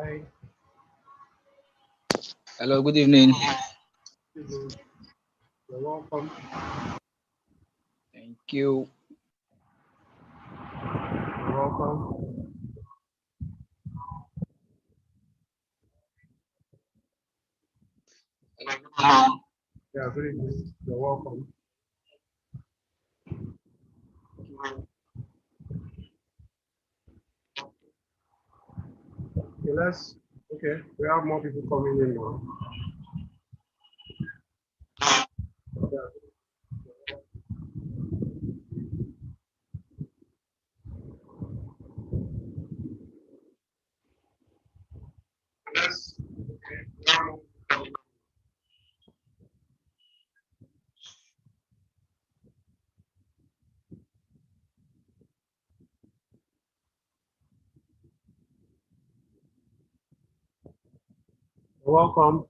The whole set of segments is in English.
Hi. Hello, good evening. You're welcome. Thank you. You're welcome. Yeah, good evening. You're welcome. Okay, we have more people coming in now. Yeah. You're welcome.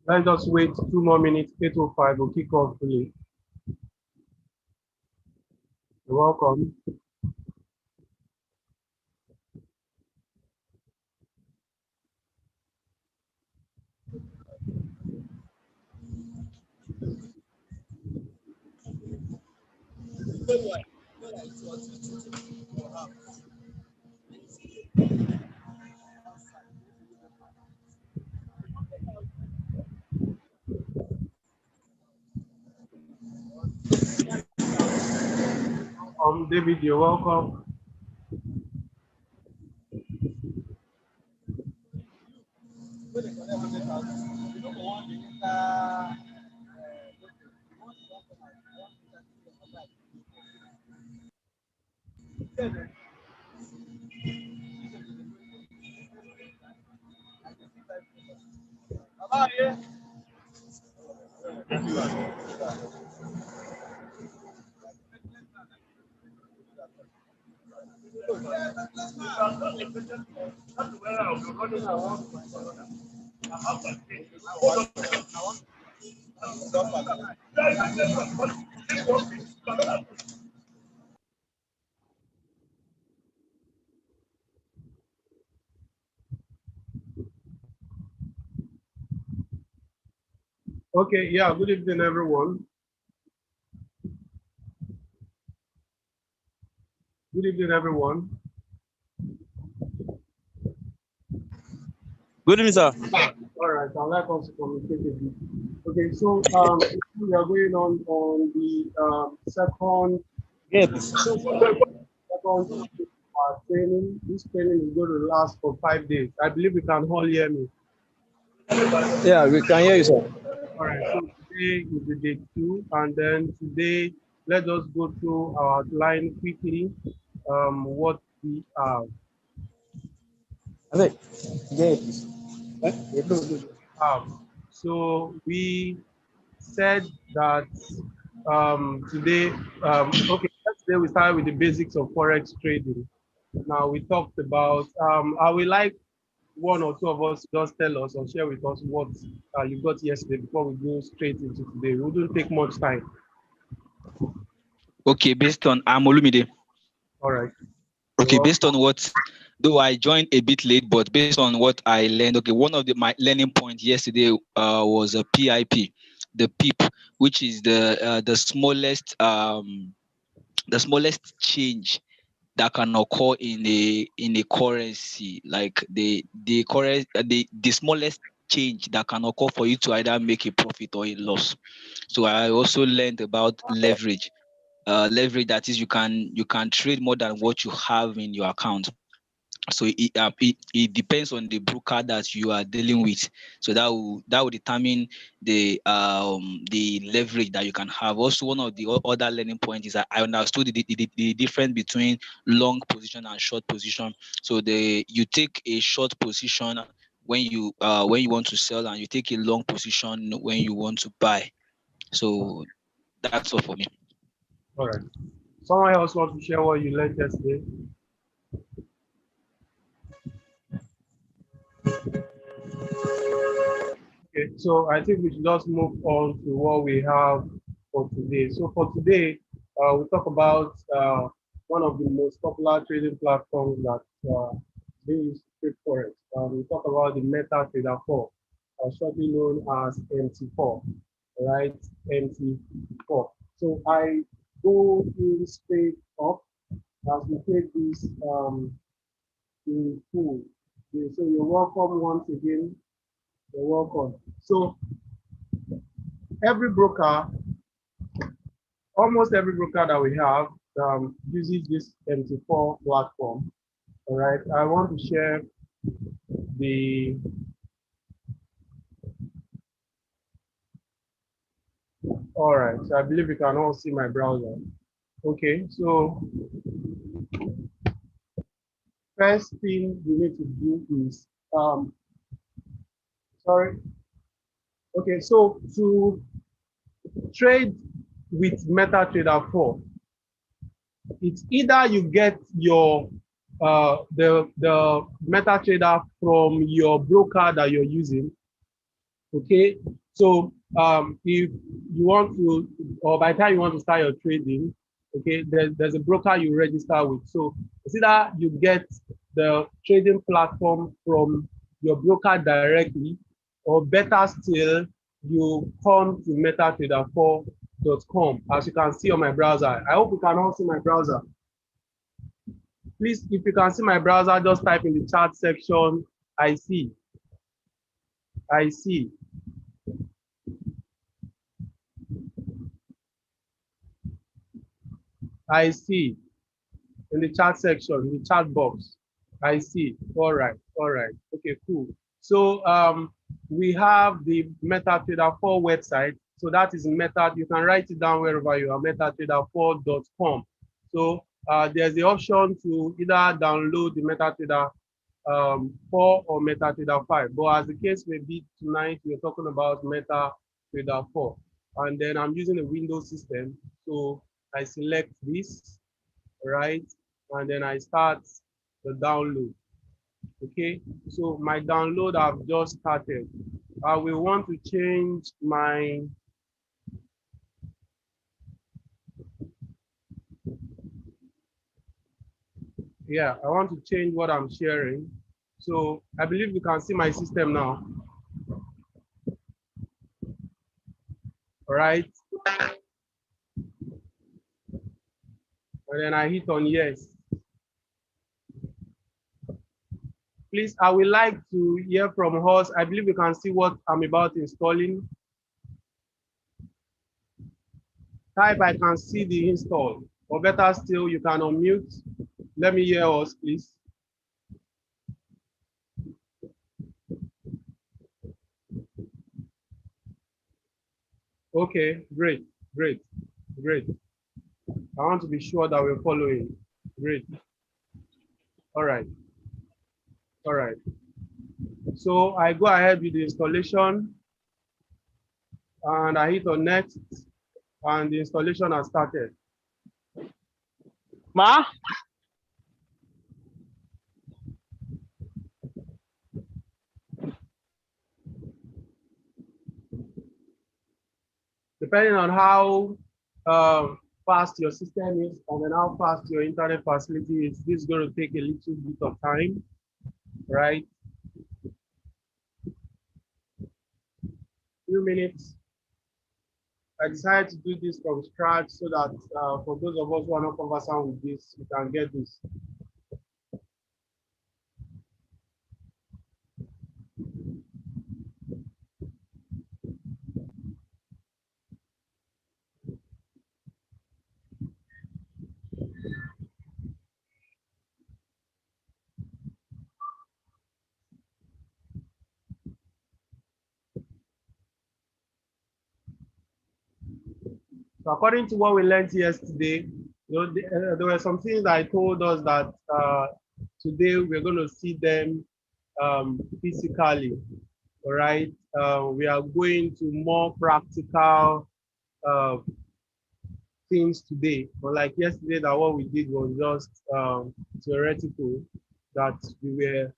Let's just wait 2 more minutes. 8:05 will kick off fully. You're welcome. David, you're welcome. Okay, yeah, good evening, everyone. Good evening, everyone. Good evening, sir. All right, I'd like us to communicate with you. Okay, so we are going on the second training. This training is going to last for 5 days. I believe you can all hear me. Yeah, we can hear you, sir. All right, so today is the day 2, and then today let us go through our outline quickly. What we have. So we said that today, okay, yesterday we started with the basics of Forex trading. Now we talked about, I would like one or two of us to just tell us or share with us what you got yesterday before we go straight into today. We wouldn't take much time. Okay, based on Olumide. All right. Okay, based on what, though I joined a bit late, but based on what I learned, okay, one of my learning points yesterday was a PIP, the PIP, which is the smallest change that can occur in a currency, like the smallest change that can occur for you to either make a profit or a loss. So I also learned about leverage. Leverage, that is, you can trade more than what you have in your account. So it depends on the broker that you are dealing with. So that will determine the leverage that you can have. Also, one of the other learning points is that I understood the difference between long position and short position. So you take a short position when you want to sell, and you take a long position when you want to buy. So that's all for me. All right. Someone else want to share what you learned yesterday? Okay, so I think we should just move on to what we have for today. So for today, we talk about one of the most popular trading platforms that being used to trade forex. We talk about the Metatrader 4, shortly known as MT4, right? MT4. So I go in straight up as we take this in full. So you're welcome once again. You're welcome. So every broker, almost every broker that we have uses this MT4 platform. All right. I want to share the, all right. So I believe you can all see my browser. Okay. So first thing you need to do is, sorry. Okay. So to trade with MetaTrader 4, it's either you get your the MetaTrader from your broker that you're using. Okay, so if you want to, or by the time you want to start your trading, okay, there's a broker you register with. So it's either you get the trading platform from your broker directly, or better still, you come to metatrader4.com. As you can see on my browser. I hope you can all see my browser. Please, if you can see my browser, just type in the chat section, I see. I see. I see. In the chat section, in the chat box. I see. All right. All right. Okay, cool. So we have the MetaTrader 4 website. So that is Meta. You can write it down wherever you are, metatrader4.com. So there's the option to either download the MetaTrader 4 or MetaTrader 5. But as the case may be tonight, we're talking about MetaTrader 4. And then I'm using a Windows system. So I select this, right? And then I start the download. Okay, so my download I've just started. I will want to change my, yeah, I want to change what I'm sharing. So I believe you can see my system now. All right. And then I hit on yes. Please, I would like to hear from us. I believe you can see what I'm about installing. Type I can see the install, or better still, you can unmute. Let me hear us, please. Okay, great, great, great. I want to be sure that we're following. Great. All right. All right. So I go ahead with the installation and I hit on next and the installation has started. Ma? Depending on how fast your system is and then how fast your internet facility is, this is going to take a little bit of time, right? Few minutes. I decided to do this from scratch so that for those of us who are not conversant with this, we can get this. So according to what we learned yesterday, there were some things that I told us that today we're going to see them physically. All right, we are going to more practical things today. But like yesterday, that what we did was just theoretical. That we were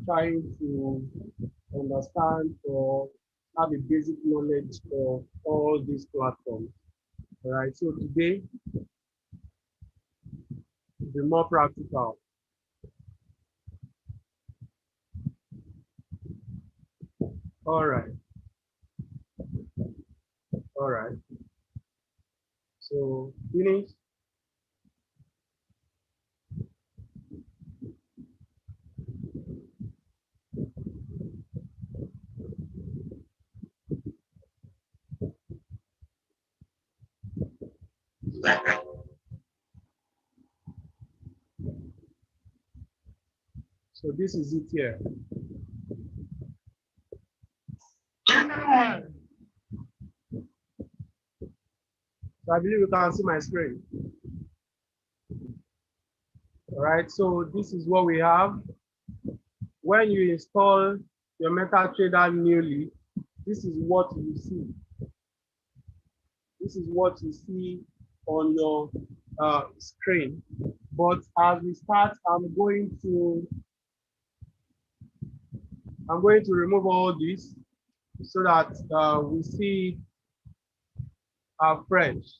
trying to understand or have a basic knowledge of all these platforms. All right, so today, be more practical. All right, all right. So finish. So this is it here. So I believe you can see my screen. All right, so this is what we have. When you install your MetaTrader newly, this is what you see. This is what you see on your screen. But as we start, I'm going to remove all this so that we see fresh.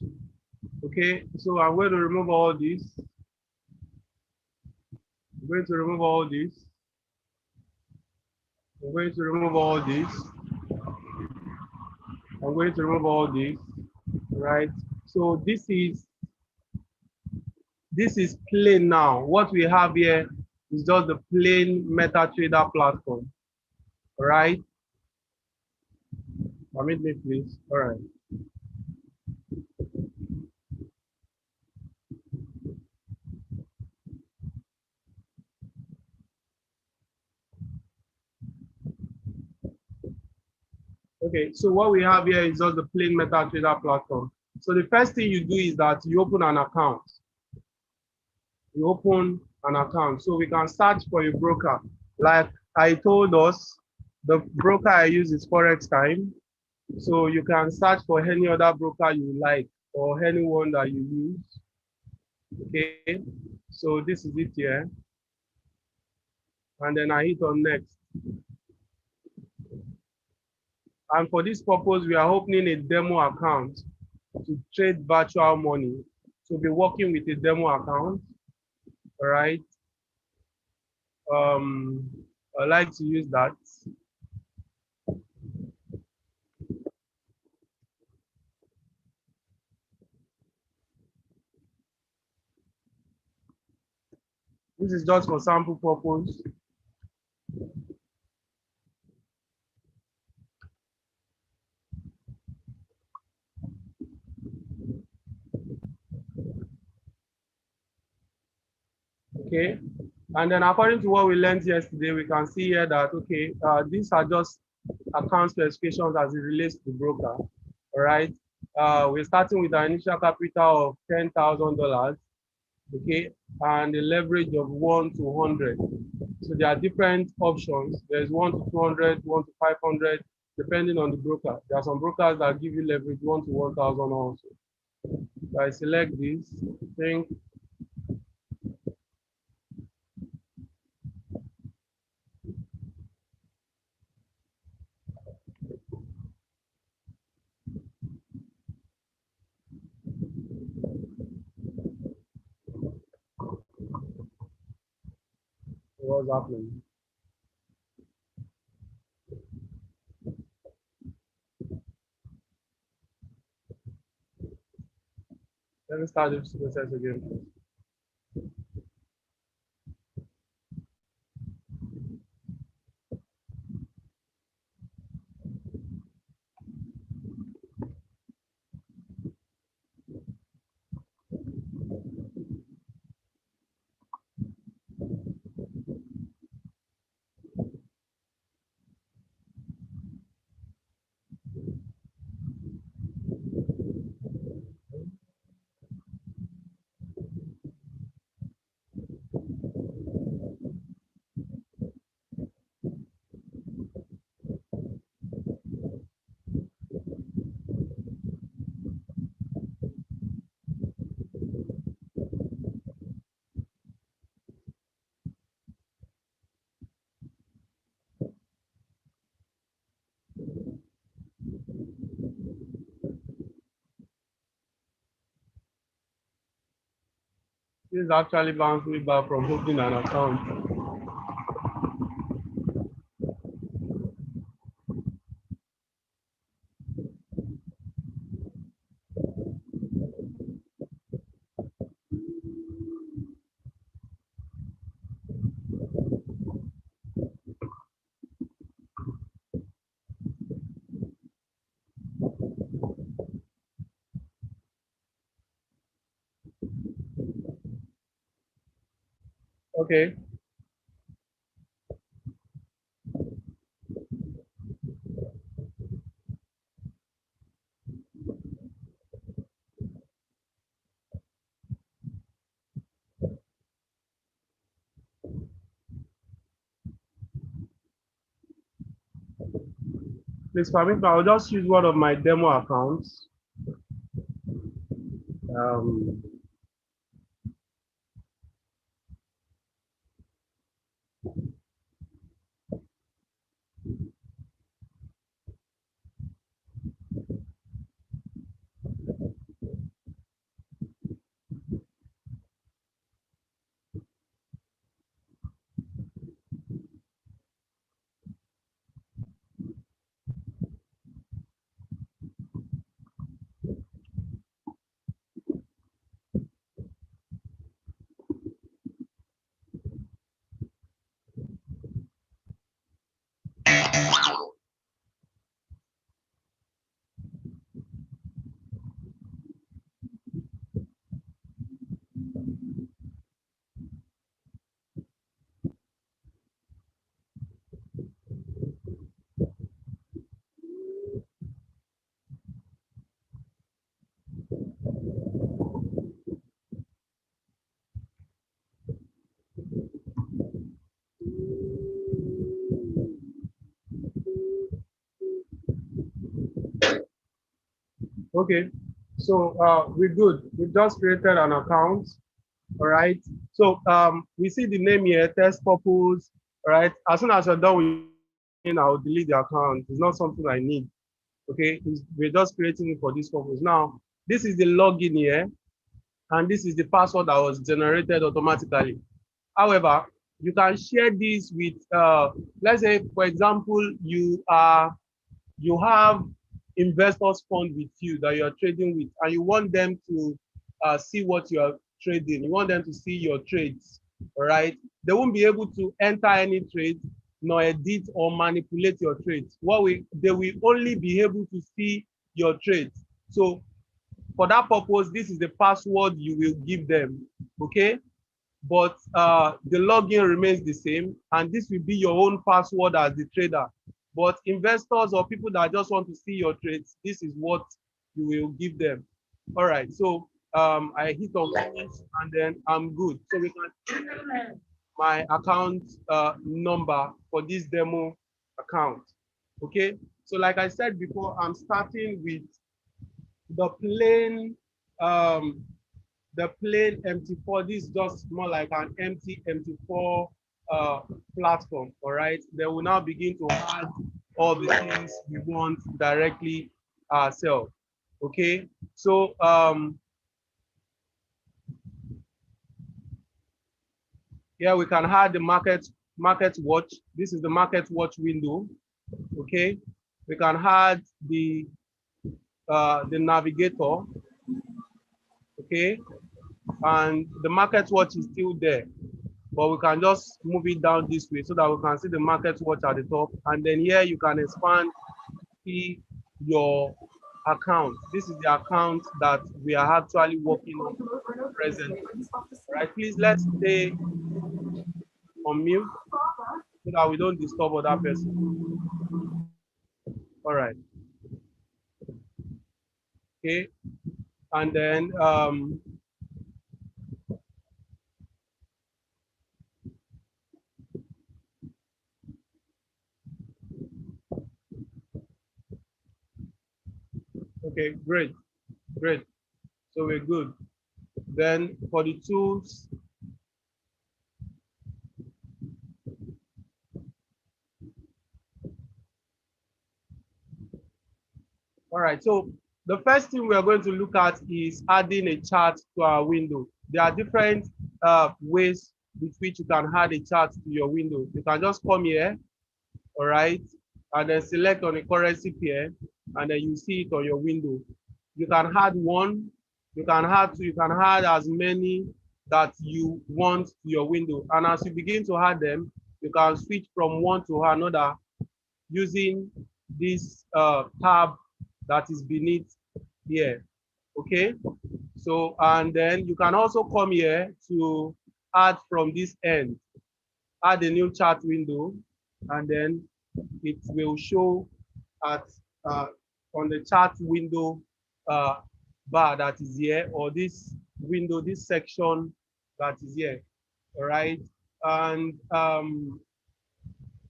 Okay, so I'm going to remove all this. I'm going to remove all this. I'm going to remove all this. I'm going to remove all this. Right. So this is plain now. What we have here is just the plain MetaTrader platform. All right. Permit me, please. All right. Okay, so what we have here is just the plain MetaTrader platform. So the first thing you do is that you open an account. You open an account. So we can search for a broker. Like I told us, the broker I use is Forex Time. So you can search for any other broker you like or anyone that you use. Okay, so this is it here. And then I hit on next. And for this purpose, we are opening a demo account to trade virtual money. So be working with a demo account. All right. I like to use that. This is just for sample purpose. Okay. And then according to what we learned yesterday, we can see here that, okay, these are just account specifications as it relates to the broker. All right. We're starting with an initial capital of $10,000. Okay. And a leverage of 1 to 100. So there are different options. There's 1 to 200, 1 to 500, depending on the broker. There are some brokers that give you leverage 1 to 1,000 also. So I select this, think. What's happening? Let me start this process again. This actually bounced me back from opening an account. Okay. Please permit me, I'll just use one of my demo accounts. Um, okay, so we're good. We just created an account. All right. So we see the name here, test purpose. All right. As soon as you're done with, I'll delete the account. It's not something I need. Okay. We're just creating it for this purpose. Now, this is the login here, and this is the password that was generated automatically. However, you can share this with, let's say, for example, you have investors fund with you that you are trading with, and you want them to see what you are trading. You want them to see your trades, all right? They won't be able to enter any trade, nor edit or manipulate your trades. They will only be able to see your trades. So for that purpose, this is the password you will give them, okay? But the login remains the same, and this will be your own password as the trader. But investors or people that just want to see your trades, this is what you will give them. All right, so I hit on finish and then I'm good. So we can my account number for this demo account. Okay, so like I said before, I'm starting with the plain um, MT4. This is just more like an empty MT4 platform. All right, then we'll now begin to add all the things we want directly ourselves. Okay, so here we can add the market watch. This is the market watch window. Okay, we can add the navigator. Okay, and the market watch is still there, but we can just move it down this way so that we can see the market watch at the top. And then here you can expand, see your account. This is the account that we are actually working on presently. Right, please let's stay on mute so that we don't disturb other person. All right, okay, and then okay, great. So we're good. Then for the tools, all right, so the first thing we are going to look at is adding a chart to our window. There are different ways with which you can add a chart to your window. You can just come here, all right, and then select on a currency pair, and then you see it on your window. You can add one, you can add two, you can add as many that you want to your window. And as you begin to add them, you can switch from one to another using this tab that is beneath here. Okay, so and then you can also come here to add from this end, add a new chart window, and then it will show at on the chart window bar that is here, or this window, this section that is here. All right, and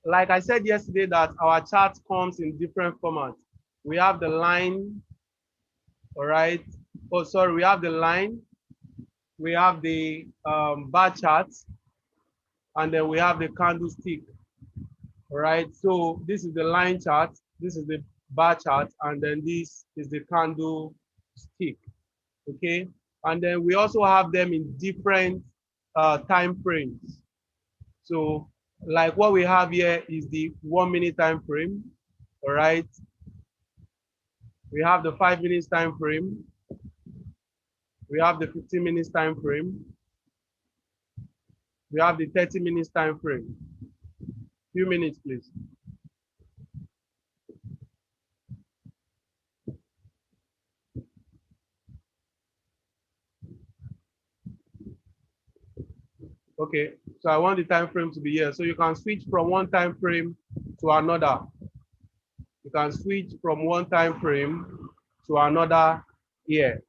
like I said yesterday, that our chart comes in different formats. We have the line, all right. Oh, sorry, we have the line, we have the bar charts, and then we have the candlestick. All right, so this is the line chart, this is the bar chart, and then this is the candlestick. Okay, and then we also have them in different time frames. So like what we have here is the 1 minute time frame. All right, we have the 5 minutes time frame, we have the 15 minutes time frame, we have the 30 minutes time frame. Few minutes, please. Okay, so I want the time frame to be here. So you can switch from one time frame to another. You can switch from one time frame to another here.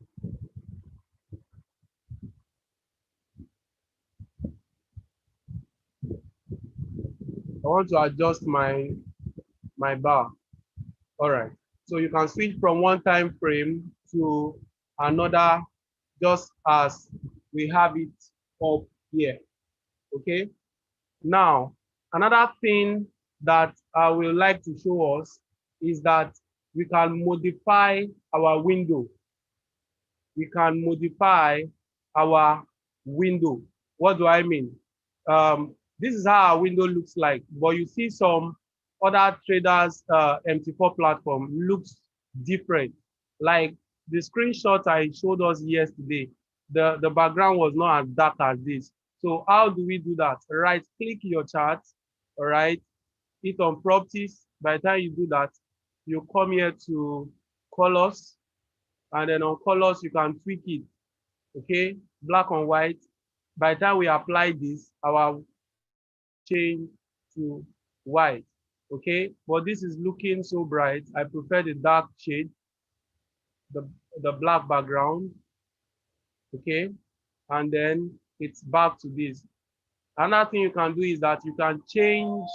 I want to adjust my bar. All right. So you can switch from one time frame to another, just as we have it up here. Okay. Now, another thing that I would like to show us is that we can modify our window. We can modify our window. What do I mean? This is how our window looks like, but you see some other traders MT4 platform looks different. Like the screenshot I showed us yesterday, the background was not as dark as this. So how do we do that? Right click your chart, all right, hit on properties. By the time you do that, you come here to colors, and then on colors you can tweak it. Okay, black and white. By the time we apply this, our change to white. Okay, but this is looking so bright. I prefer the dark shade, the black background. Okay, and then it's back to this. Another thing you can do is that you can change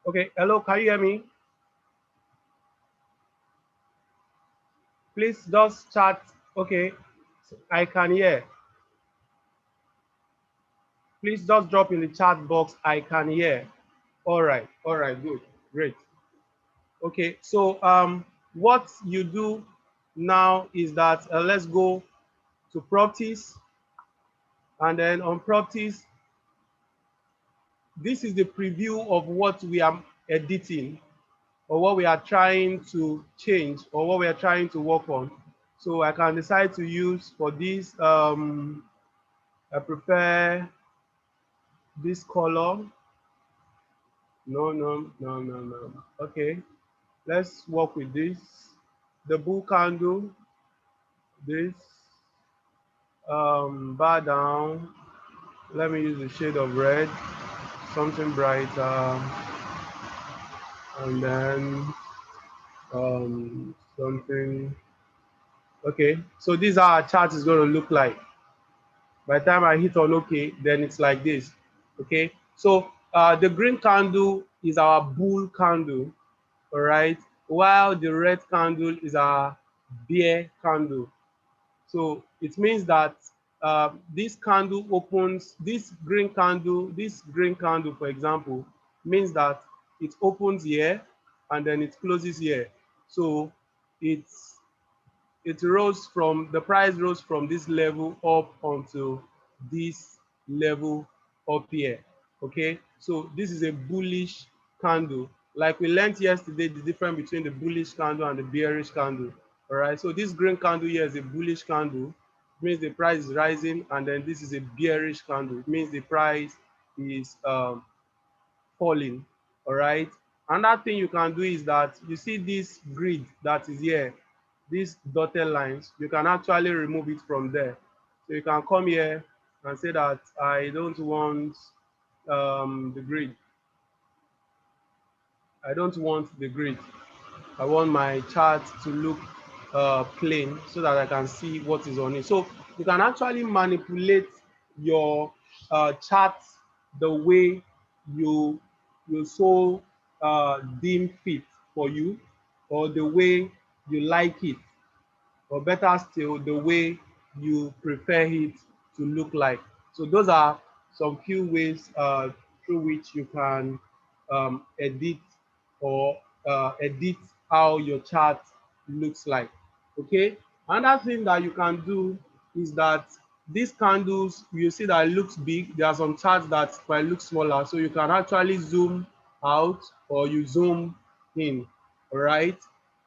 okay, hello, can you hear me? Please just chat. Okay, I can hear. Please just drop in the chat box, I can hear. All right, good, great. Okay, so what you do now is that let's go to properties, and then on properties, this is the preview of what we are editing, or what we are trying to change, or what we are trying to work on. So I can decide to use for this, I prefer this color. No. Okay, let's work with this. The bull candle, this bar down. Let me use the shade of red, something brighter, and then something. Okay, so this is how our chart is going to look like. By the time I hit on OK, then it's like this. Okay, so the green candle is our bull candle, all right, while the red candle is our bear candle. So it means that this candle opens, this green candle, for example, means that it opens here and then it closes here. So it's it rose from the price rose from this level up onto this level up here. Okay, so this is a bullish candle. Like we learned yesterday, the difference between the bullish candle and the bearish candle. All right, so this green candle here is a bullish candle. It means the price is rising, and then this is a bearish candle. It means the price is falling. All right, another thing you can do is that you see this grid that is here, these dotted lines, you can actually remove it from there. So you can come here and say that I don't want the grid. I don't want the grid. I want my chart to look plain so that I can see what is on it. So you can actually manipulate your chart the way you so deem fit for you, or the way you like it, or better still, the way you prefer it to look like. So those are some few ways through which you can edit or edit how your chart looks like. Okay. Another thing that you can do is that these candles, you see that it looks big. There are some charts that might look smaller, so you can actually zoom out or you zoom in. All right.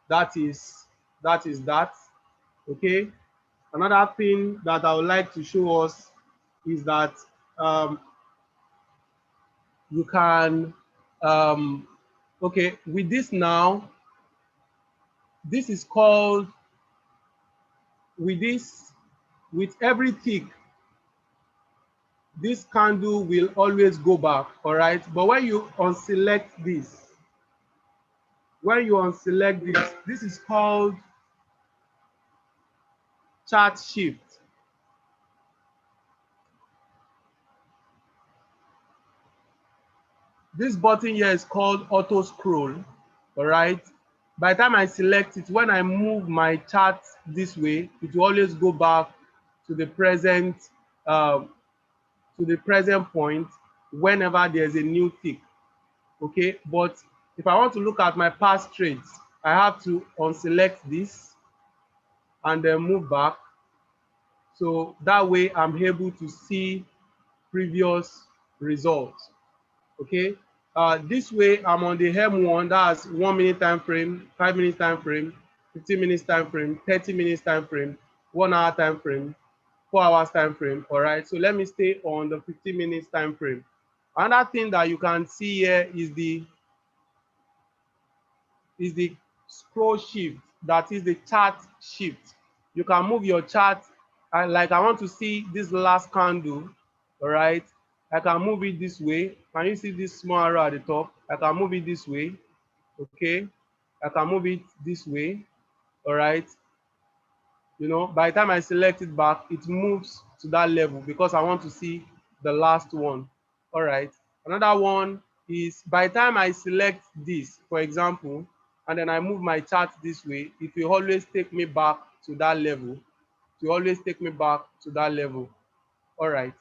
That is that. Okay. Another thing that I would like to show us is that um, you can, okay, with this now, this is called, with this, with every tick, this candle will always go back, all right? But when you unselect this, this is called chart shift. This button here is called auto scroll, all right? By the time I select it, when I move my chart this way, it will always go back to the present uh, point whenever there's a new tick. Okay, but if I want to look at my past trades, I have to unselect this and then move back. So that way I'm able to see previous results. Okay, this way I'm on the M1, that's 1 minute time frame, 5 minutes time frame, 15 minutes time frame, 30 minutes time frame, 1 hour time frame, 4 hours time frame. All right, so let me stay on the 15 minutes time frame. Another thing that you can see here is the scroll shift, that is the chart shift. You can move your chart, like I want to see this last candle, all right? I can move it this way. Can you see this small arrow at the top? I can move it this way, okay? I can move it this way, all right? You know, by the time I select it back, it moves to that level because I want to see the last one. All right. Another one is by the time I select this, for example, and then I move my chart this way, it will always take me back to that level. It will always take me back to that level. All right.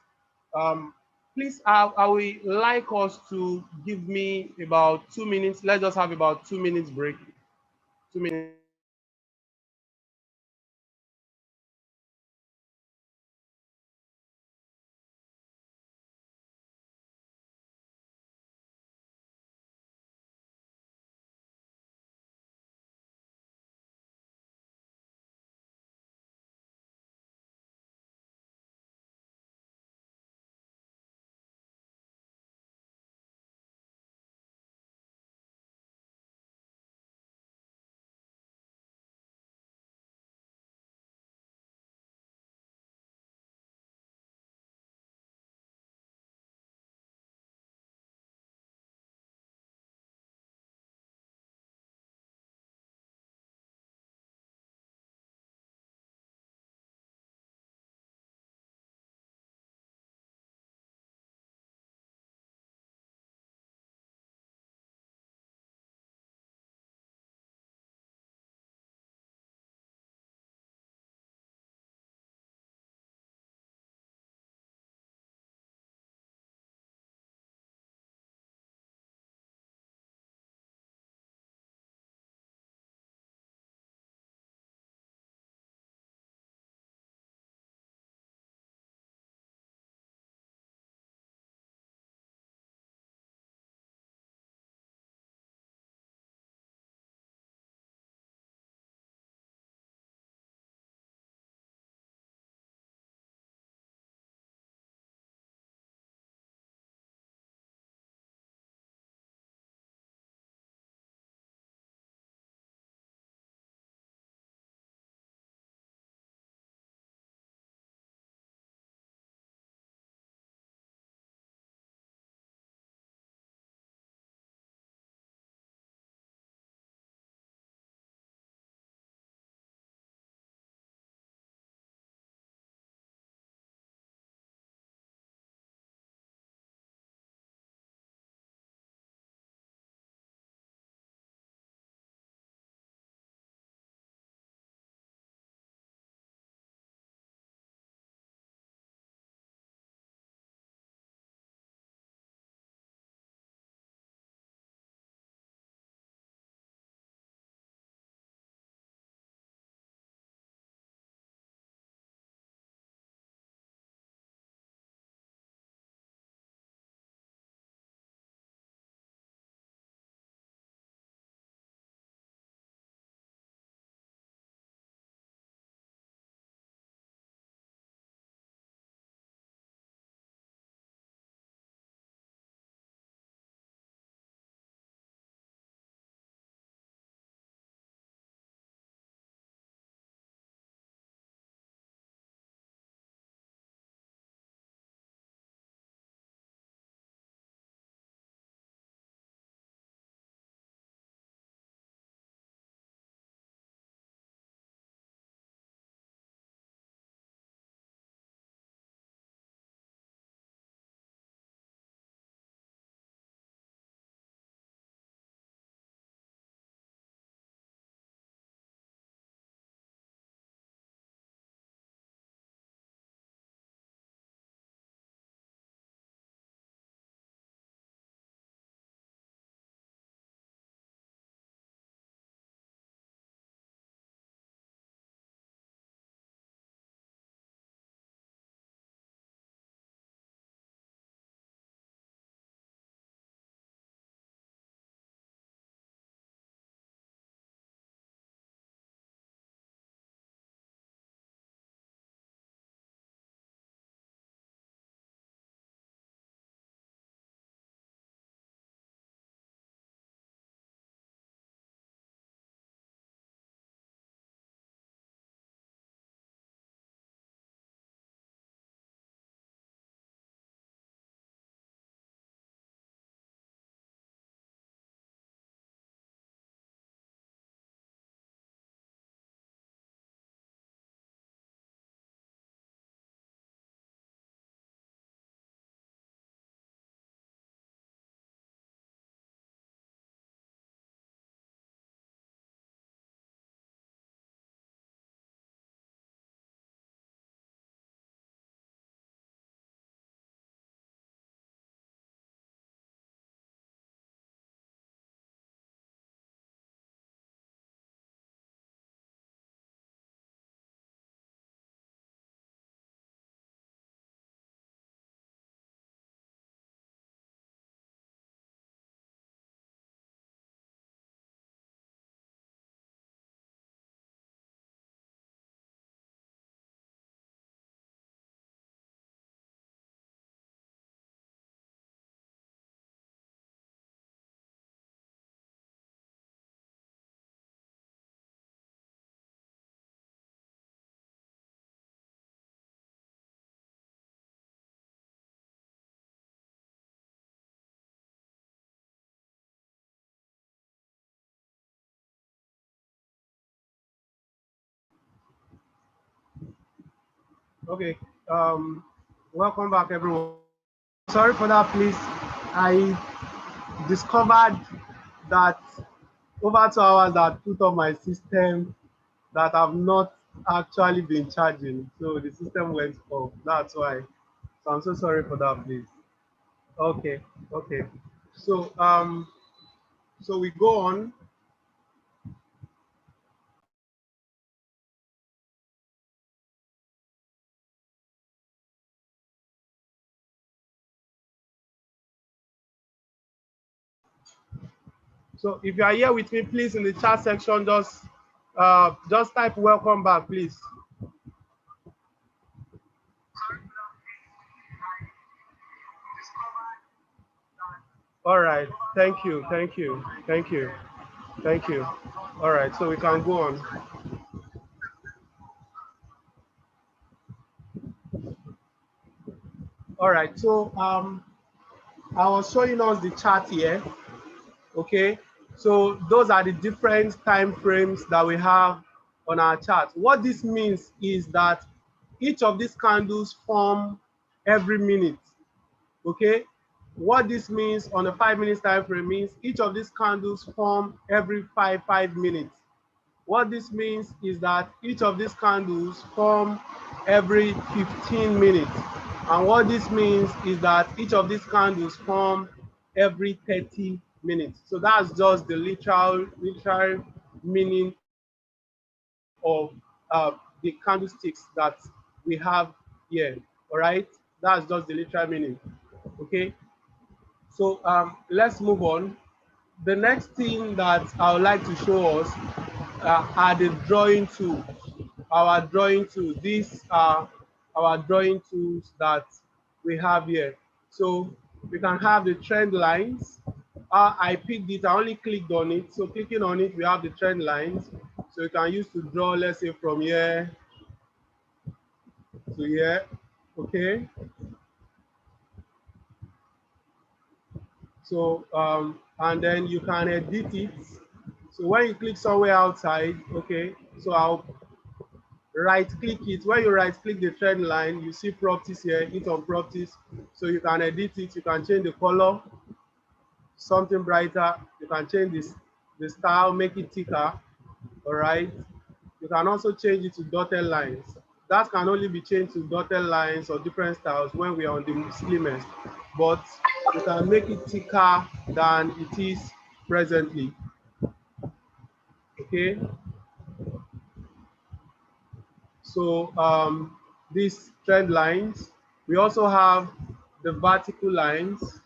Um, Please, I will like us to give me about 2 minutes. Let's just have about 2 minutes break. 2 minutes break. Okay. Welcome back, everyone. Sorry for that, please. I discovered that over 2 hours that put on my system that I've not actually been charging. So the system went off. That's why. So I'm so sorry for that, please. Okay. Okay. So so we go on. So if you are here with me, please in the chat section, just type welcome back, please. All right. Thank you. Thank you. Thank you. Thank you. All right. So we can go on. All right. So I was showing us the chart here. Okay. So those are the different time frames that we have on our chart. What this means is that each of these candles form every minute. Okay. What this means on a 5 minute time frame means each of these candles form every five minutes. What this means is that each of these candles form every 15 minutes. And what this means is that each of these candles form every 30 minutes. So that's just the literal meaning of the candlesticks that we have here. All right, that's just the literal meaning. Okay, so let's move on. The next thing that I would like to show us are the drawing tools. Our drawing tools. These are our drawing tools that we have here. So we can have the trend lines. I picked it, I only clicked on it. So clicking on it, we have the trend lines. So you can use to draw, let's say from here to here. Okay. So and then you can edit it. So when you click somewhere outside, okay, so I'll right click it. When you right click the trend line, you see properties here, hit on properties. So you can edit it, you can change the color, something brighter, you can change this the style, make it thicker. All right. You can also change it to dotted lines. That can only be changed to dotted lines or different styles when we are on the slimmest, but you can make it thicker than it is presently. Okay. So these trend lines, we also have the vertical lines.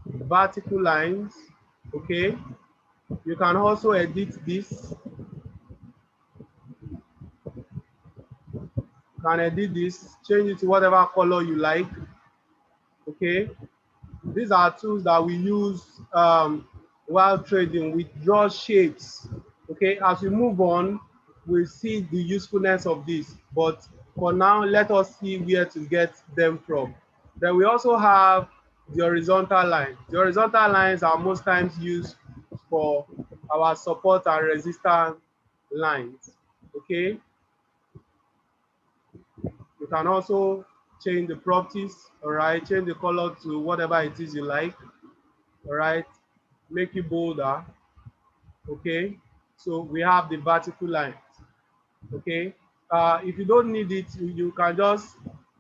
Vertical lines, okay. You can also edit this. You can edit this, change it to whatever color you like, okay. These are tools that we use while trading. We draw shapes, okay. As we move on, we'll see the usefulness of this, but for now, let us see where to get them from. Then we also have the horizontal lines. The horizontal lines are most times used for our support and resistance lines, okay. You can also change the properties, all right, change the color to whatever it is you like, all right, make it bolder, okay. So we have the vertical lines, okay. If you don't need it, you can just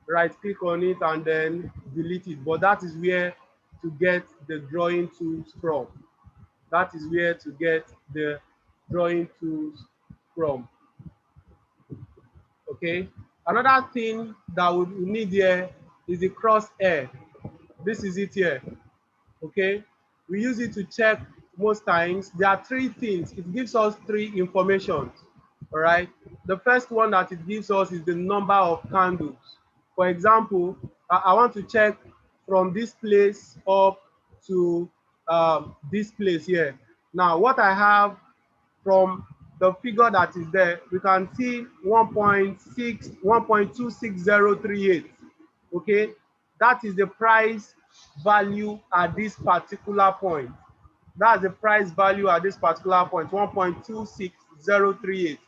right click on it and then delete it, but that is where to get the drawing tools from. That is where to get the drawing tools from, okay. Another thing that we need here is the crosshair. This is it here, okay. We use it to check most times. There are three things. It gives us three information, all right. The first one that it gives us is the number of candles. For example, I want to check from this place up to this place here. Now what I have from the figure that is there, we can see 1.26038. Okay, that is the price value at this particular point. That's the price value at this particular point, 1.26038.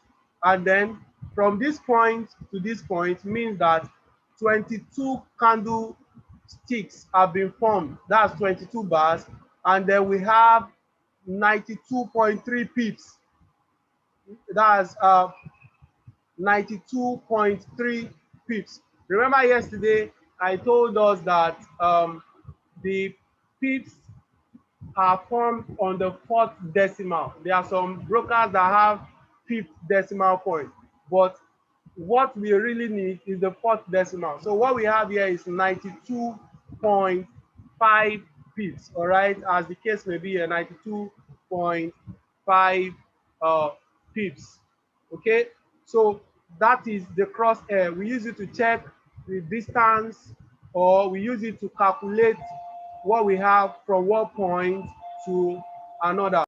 And then from this point to this point means that 22 candlesticks have been formed. That's 22 bars. And then we have 92.3 pips. That's 92.3 pips. Remember yesterday, I told us that the pips are formed on the fourth decimal. There are some brokers that have fifth decimal point, but what we really need is the fourth decimal. So what we have here is 92.5 pips, all right, as the case may be, a 92.5 pips. Okay, so that is the crosshair. We use it to check the distance, or we use it to calculate what we have from one point to another.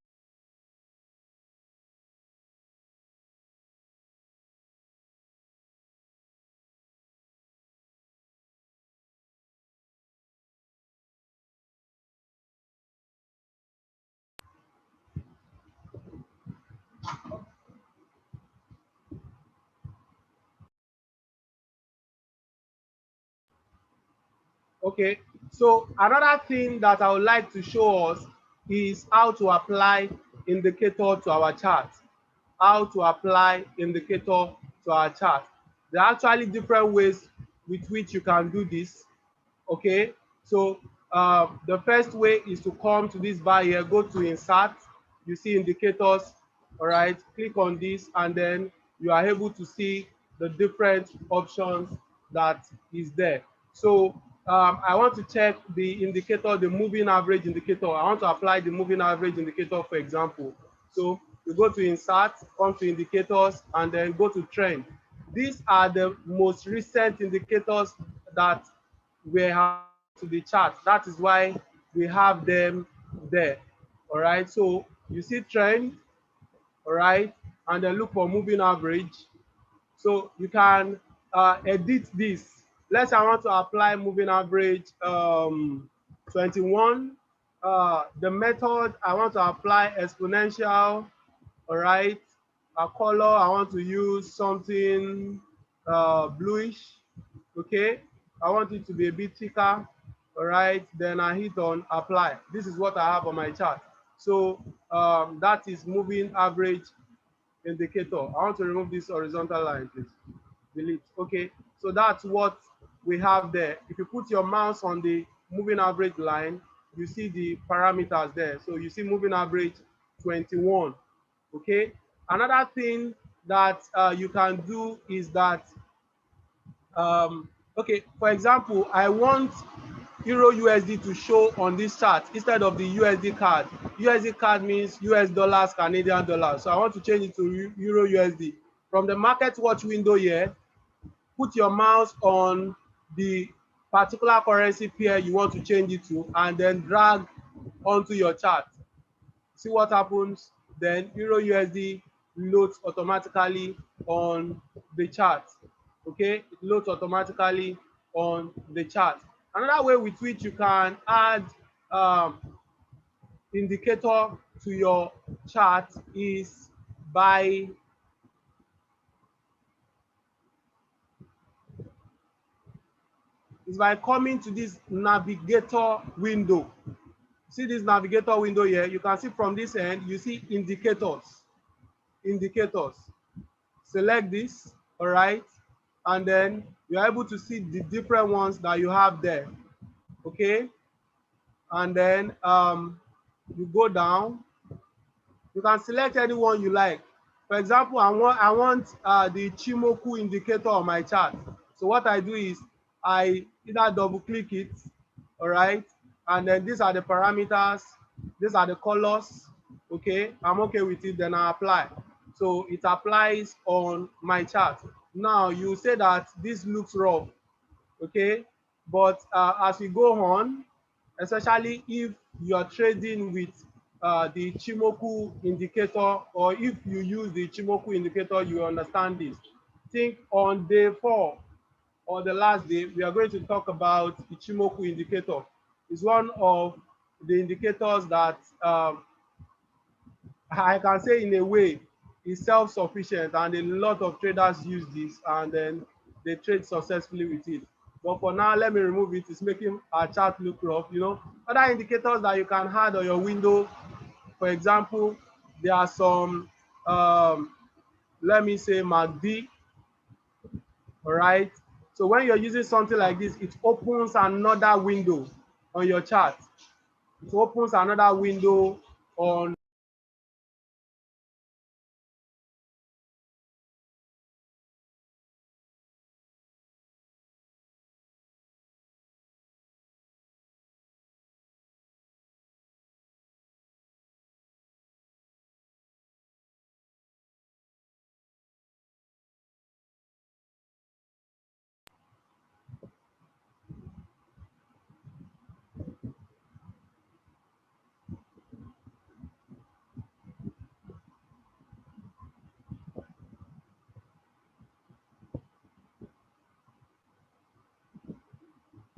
Okay, so another thing that I would like to show us is how to apply indicator to our chart. How to apply indicator to our chart. There are actually different ways with which you can do this. Okay, so the first way is to come to this bar here, go to insert, you see indicators, all right, click on this, and then you are able to see the different options that is there. So I want to check the indicator, the moving average indicator. I want to apply the moving average indicator, for example. So you go to insert, come to indicators, and then go to trend. These are the most recent indicators that we have to the chart. That is why we have them there. All right, so you see trend, all right, and then look for moving average. So you can edit this. Let's say I want to apply moving average 21. The method I want to apply exponential, all right. A color I want to use something bluish, okay. I want it to be a bit thicker, all right. Then I hit on apply. This is what I have on my chart. So that is moving average indicator. I want to remove this horizontal line, please. Delete. Okay, so that's what we have there. If you put your mouse on the moving average line, you see the parameters there. So you see moving average 21. Okay, another thing that you can do is that okay, for example, I want Euro USD to show on this chart instead of the USD card. USD card means US dollars, Canadian dollars. So I want to change it to Euro USD. From the market watch window here, put your mouse on the particular currency pair you want to change it to, and then drag onto your chart. See what happens. Then Euro USD loads automatically on the chart. Okay, it loads automatically on the chart. Another way with which you can add um, indicator to your chart is by coming to this navigator window. See this navigator window here, you can see from this end, you see indicators. Indicators. Select this, all right, and then you're able to see the different ones that you have there. Okay, and then you go down, you can select any one you like. For example, I want the Chimoku indicator on my chart. So what I do is I either double click it, all right, and then these are the parameters, these are the colors. Okay, I'm okay with it, then I apply. So it applies on my chart. Now you say that this looks rough, okay, but as we go on, especially if you are trading with the Chimoku indicator, or if you use the Chimoku indicator, you understand this. Think on day 4 or the last day, we are going to talk about the Chimoku indicator. It's one of the indicators that I can say in a way is self-sufficient, and a lot of traders use this and then they trade successfully with it. But for now, let me remove it. It's making our chart look rough. You know, other indicators that you can add on your window, for example, there are some, let me say MACD, all right? So when you're using something like this, it opens another window on your chart. It opens another window on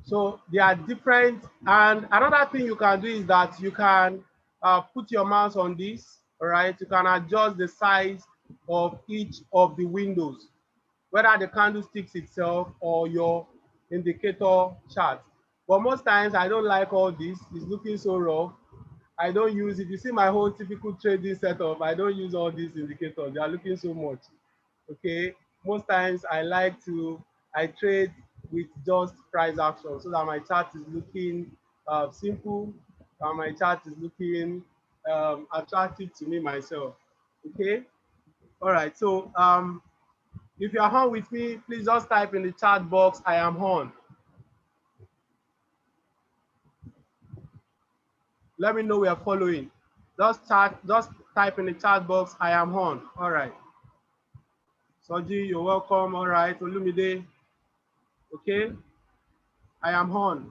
so they are different. And another thing you can do is that you can put your mouse on this, all right? You can adjust the size of each of the windows, whether the candlesticks itself or your indicator chart. But most times I don't like all this. It's looking so rough. I don't use, if you see my whole typical trading setup, I don't use all these indicators. They are looking so much. Okay. Most times I trade with just price action so that my chart is looking simple and my chart is looking attractive to me myself. Okay. All right. So if you are on with me, please just type in the chat box, I am on. Let me know we are following. Just type in the chat box, I am on. All right. Soji, you're welcome. All right. Olumide. Okay. I am on.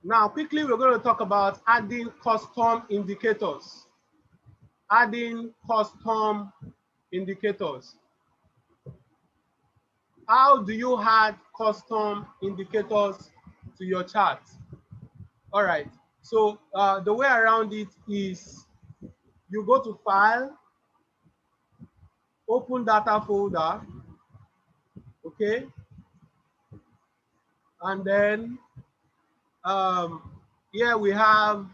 Now, quickly, we're going to talk about adding custom indicators. Adding custom indicators. How do you add custom indicators to your chart? All right. So the way around it is you go to File, Open Data Folder, okay? And then here we have,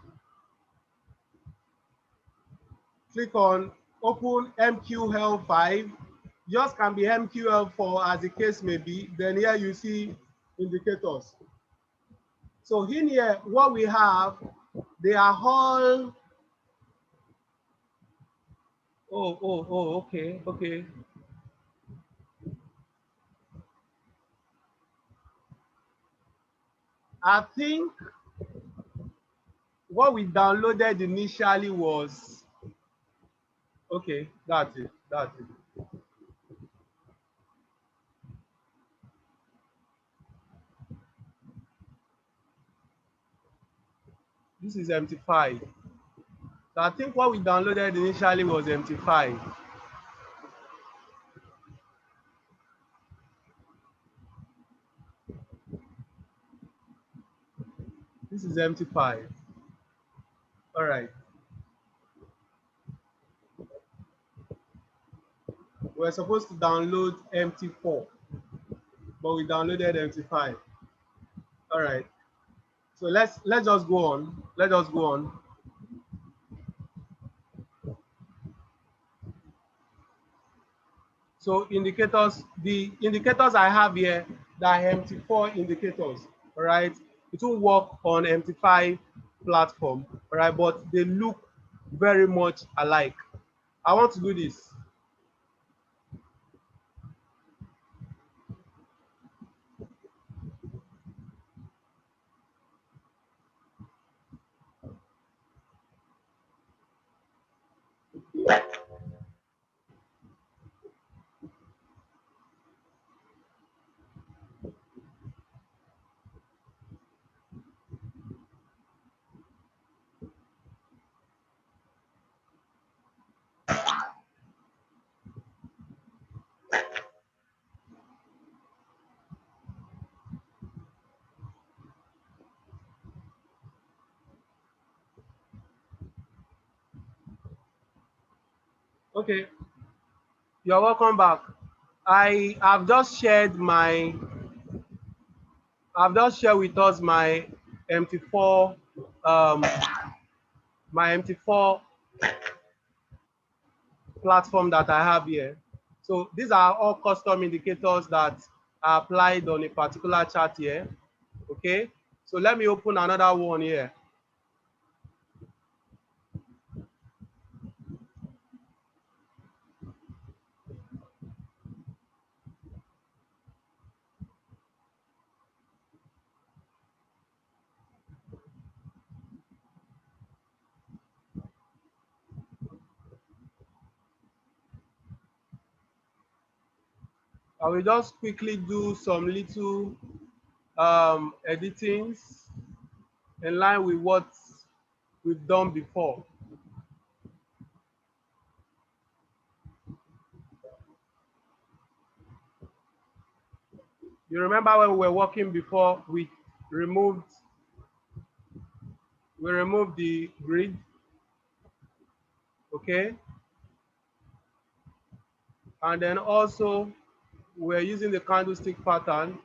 click on Open MQL5. Yours can be MQL4 as the case may be. Then here you see indicators. So in here, what we have, they are all, okay. I think what we downloaded initially was, okay, that's it. This is MT5. So I think what we downloaded initially was MT5. This is MT5. All right. We're supposed to download MT4, but we downloaded MT5. All right. So let's just go on. Let us go on. So indicators, the indicators I have here, they are MT4 indicators. All right. It will work on MT5 platform. All right, but they look very much alike. I want to do this. Okay, you're welcome back. I have just shared with us my MT4 um, my MT4 platform that I have here. So these are all custom indicators that are applied on a particular chart here. Okay, so let me open another one here. I will just quickly do some little editings in line with what we've done before. You remember when we were working before, we removed the grid, okay? And then also we're using the candlestick pattern.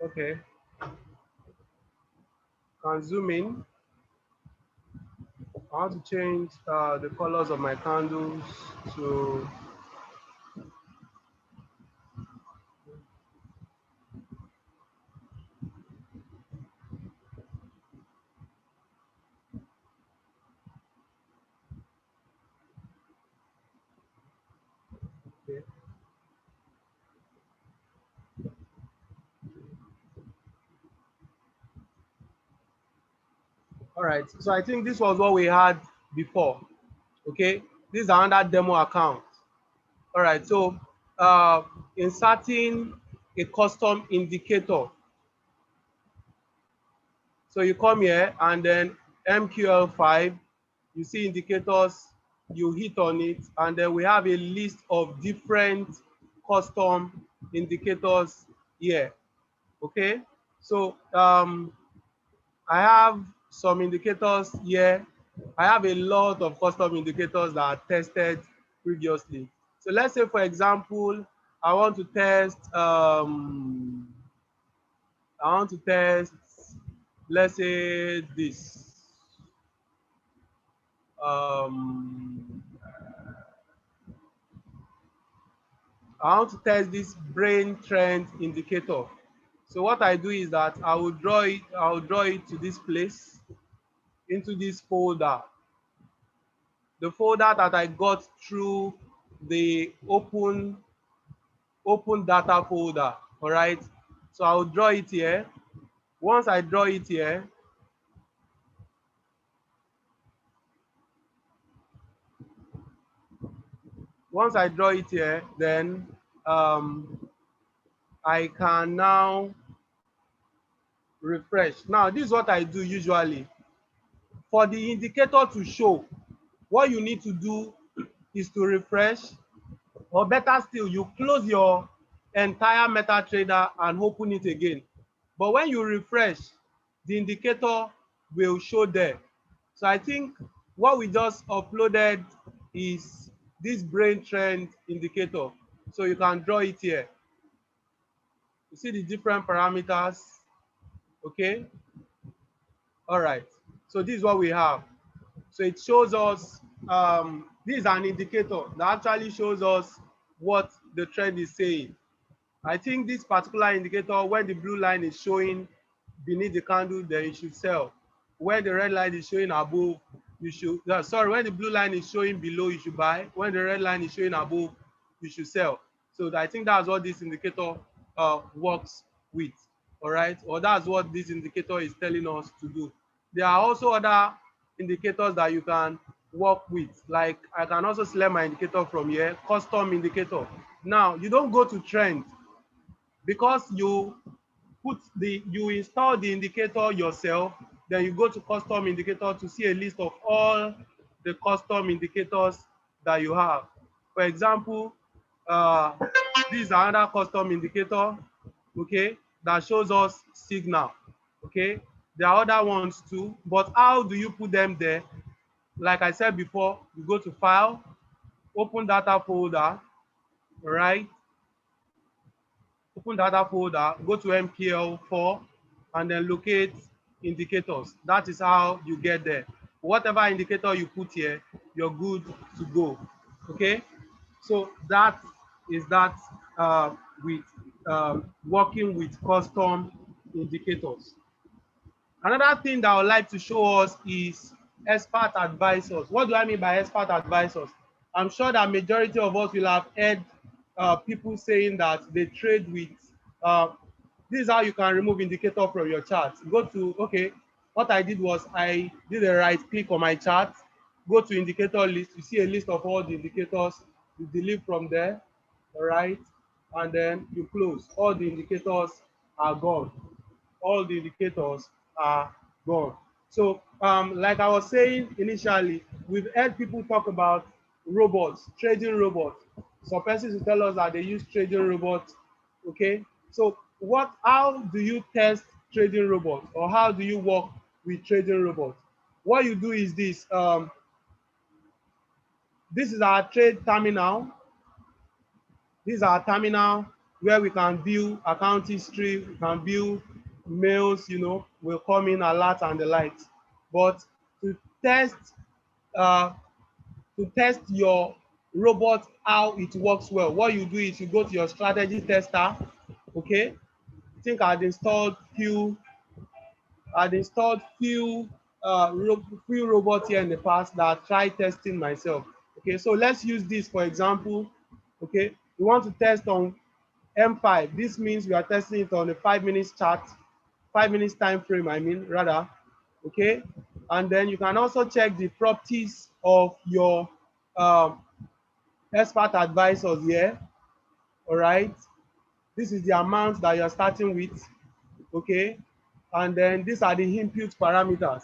Okay, can zoom in. I want to change the colors of my candles to okay. All right, so I think this was what we had before. Okay, this is another demo account. All right, so uh, inserting a custom indicator. So you come here and then MQL5, you see indicators, you hit on it, and then we have a list of different custom indicators here. Okay, so I have some indicators here. I have a lot of custom indicators that are tested previously. So let's say, for example, I want to test, let's say this. Um, I want to test this brain trend indicator. So what I do is that I will draw it to this place, into this folder. The folder that I got through the open data folder. All right. So I'll draw it here. Once I draw it here, then I can now refresh. Now, this is what I do usually. For the indicator to show, what you need to do is to refresh, or better still, you close your entire MetaTrader and open it again. But when you refresh, the indicator will show there. So I think what we just uploaded is this brain trend indicator. So you can draw it here. You see the different parameters, okay? All right, so this is what we have. So it shows us, this is an indicator that actually shows us what the trend is saying. I think this particular indicator, when the blue line is showing beneath the candle, then you should sell. When the red line is showing above, you should, sorry, when the blue line is showing below, you should buy. When the red line is showing above, you should sell. So I think that's what this indicator works with. All right, or that's what this indicator is telling us to do. There are also other indicators that you can work with. Like I can also select my indicator from here, custom indicator. Now you don't go to trend because you install the indicator yourself, then you go to custom indicator to see a list of all the custom indicators that you have. For example, uh, this is another custom indicator, okay, that shows us signal. Okay, there are other ones too, but how do you put them there? Like I said before, you go to file, open data folder, right? Open data folder, go to MPL4, and then locate indicators. That is how you get there. Whatever indicator you put here, you're good to go. Okay, so that is that with working with custom indicators. Another thing that I would like to show us is expert advisors. What do I mean by expert advisors? I'm sure that majority of us will have heard people saying that they trade with, uh, this is how you can remove indicator from your chart. Go to, okay, what I did was I did a right click on my chart, go to indicator list, you see a list of all the indicators, you delete from there, all right, and then you close. All the indicators are gone. All the indicators are gone. So, like I was saying initially, we've heard people talk about robots, trading robots. Some persons will tell us that they use trading robots. Okay, so how do you test trading robots, or how do you work with trading robots? What you do is this. This is our trade terminal. This is our terminal where we can view account history, we can view mails, will come in, alert and the likes. But to test uh, your robot how it works well, what you do is you go to your strategy tester. Okay, I think I'd installed few robots here in the past that I tried testing myself. Okay, so let's use this for example. Okay, we want to test on M5. This means we are testing it on a 5 minutes chart, 5 minutes time frame, I mean, rather. Okay, and then you can also check the properties of your um, expert advisors here. All right, this is the amount that you're starting with. Okay, and then these are the input parameters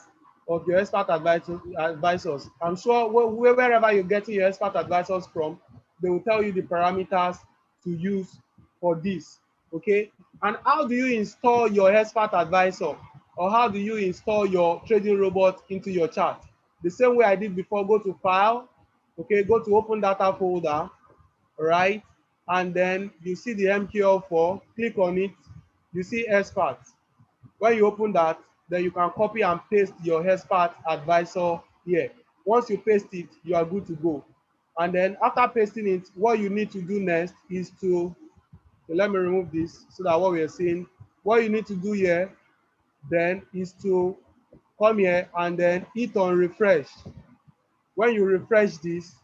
of your expert advisors. I'm sure wherever you're getting your expert advisors from, they will tell you the parameters to use for this. Okay, and how do you install your expert advisor, or how do you install your trading robot into your chart? The same way I did before. Go to file, okay, go to open data folder, right, and then you see the MQL4, click on it, you see experts. When you open that, then you can copy and paste your expert advisor here. Once you paste it, you are good to go. And then after pasting it, what you need to do next is to, let me remove this so that what we are seeing, what you need to do here then is to come here and then hit on refresh. When you refresh this,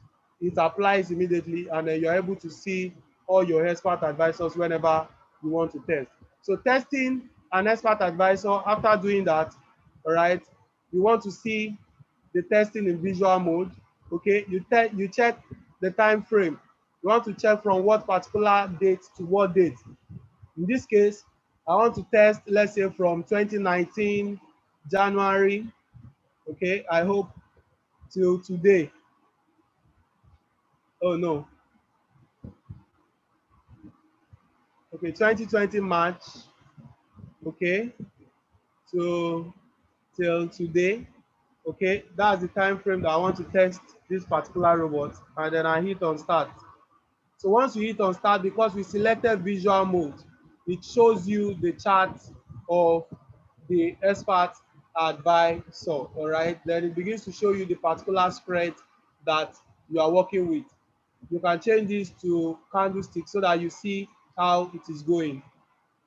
it applies immediately, and then you're able to see all your expert advisors whenever you want to test. So testing an expert advisor, after doing that, all right, you want to see the testing in visual mode. Okay, you check the time frame. You want to check from what particular date to what date. In this case, I want to test, let's say from 2019 January, okay, I hope, till today. Oh no. Okay, 2020 March. Okay, so till today. Okay, that's the time frame that I want to test this particular robot, and then I hit on start. So once you hit on start, because we selected visual mode, it shows you the chart of the expert advisor. All right, then it begins to show you the particular spread that you are working with. You can change this to candlestick so that you see how it is going.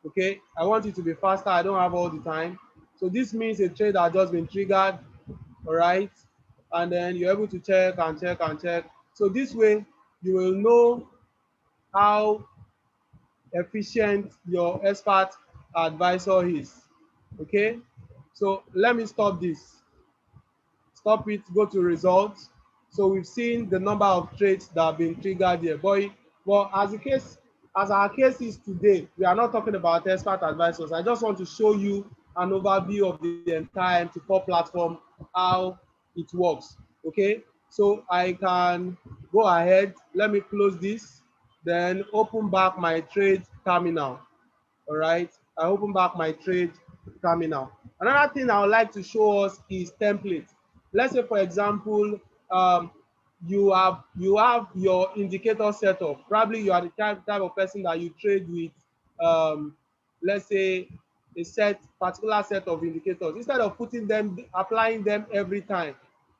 Okay, I want it to be faster. I don't have all the time. So this means a trade has just been triggered, all right? And then you're able to check and check and check. So this way, you will know how efficient your expert advisor is. Okay, so let me stop this. Stop it, go to results. So we've seen the number of trades that have been triggered here. But well, as our case is today, we are not talking about expert advisors. I just want to show you an overview of the entire MT4 platform, how it works. Okay, so I can go ahead. Let me close this, then open back my trade terminal. All right, I open back my trade terminal. Another thing I would like to show us is template. Let's say, for example, you have your indicator set up. Probably you are the type of person that you trade with, let's say, a particular set of indicators. Instead of applying them every time,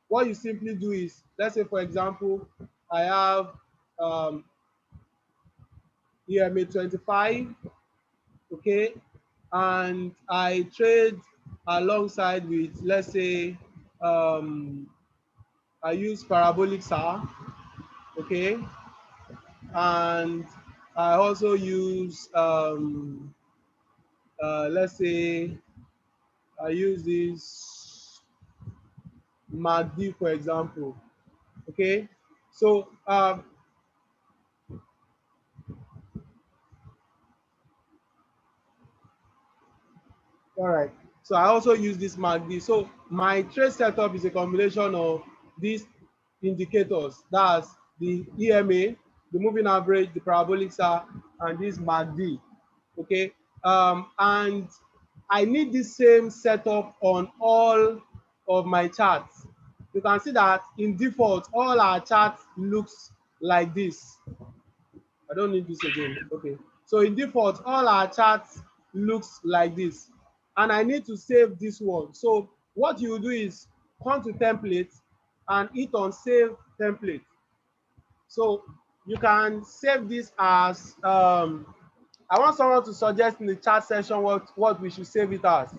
what you simply do is, let's say, for example, I have EMA 25, okay, and I trade alongside with, let's say, I use parabolic SAR, okay, and I also use, let's say, I use this MACD, for example, okay. So all right. So I also use this MACD. So my trade setup is a combination of these indicators. That's the EMA, the moving average, the parabolic SAR, and this MACD. Okay. And I need this same setup on all of my charts. You can see that in default, all our charts looks like this. I don't need this again. Okay. So in default, all our charts looks like this. And I need to save this one. So what you do is come to template and hit on save template. So you can save this as, I want someone to suggest in the chat section what we should save it as.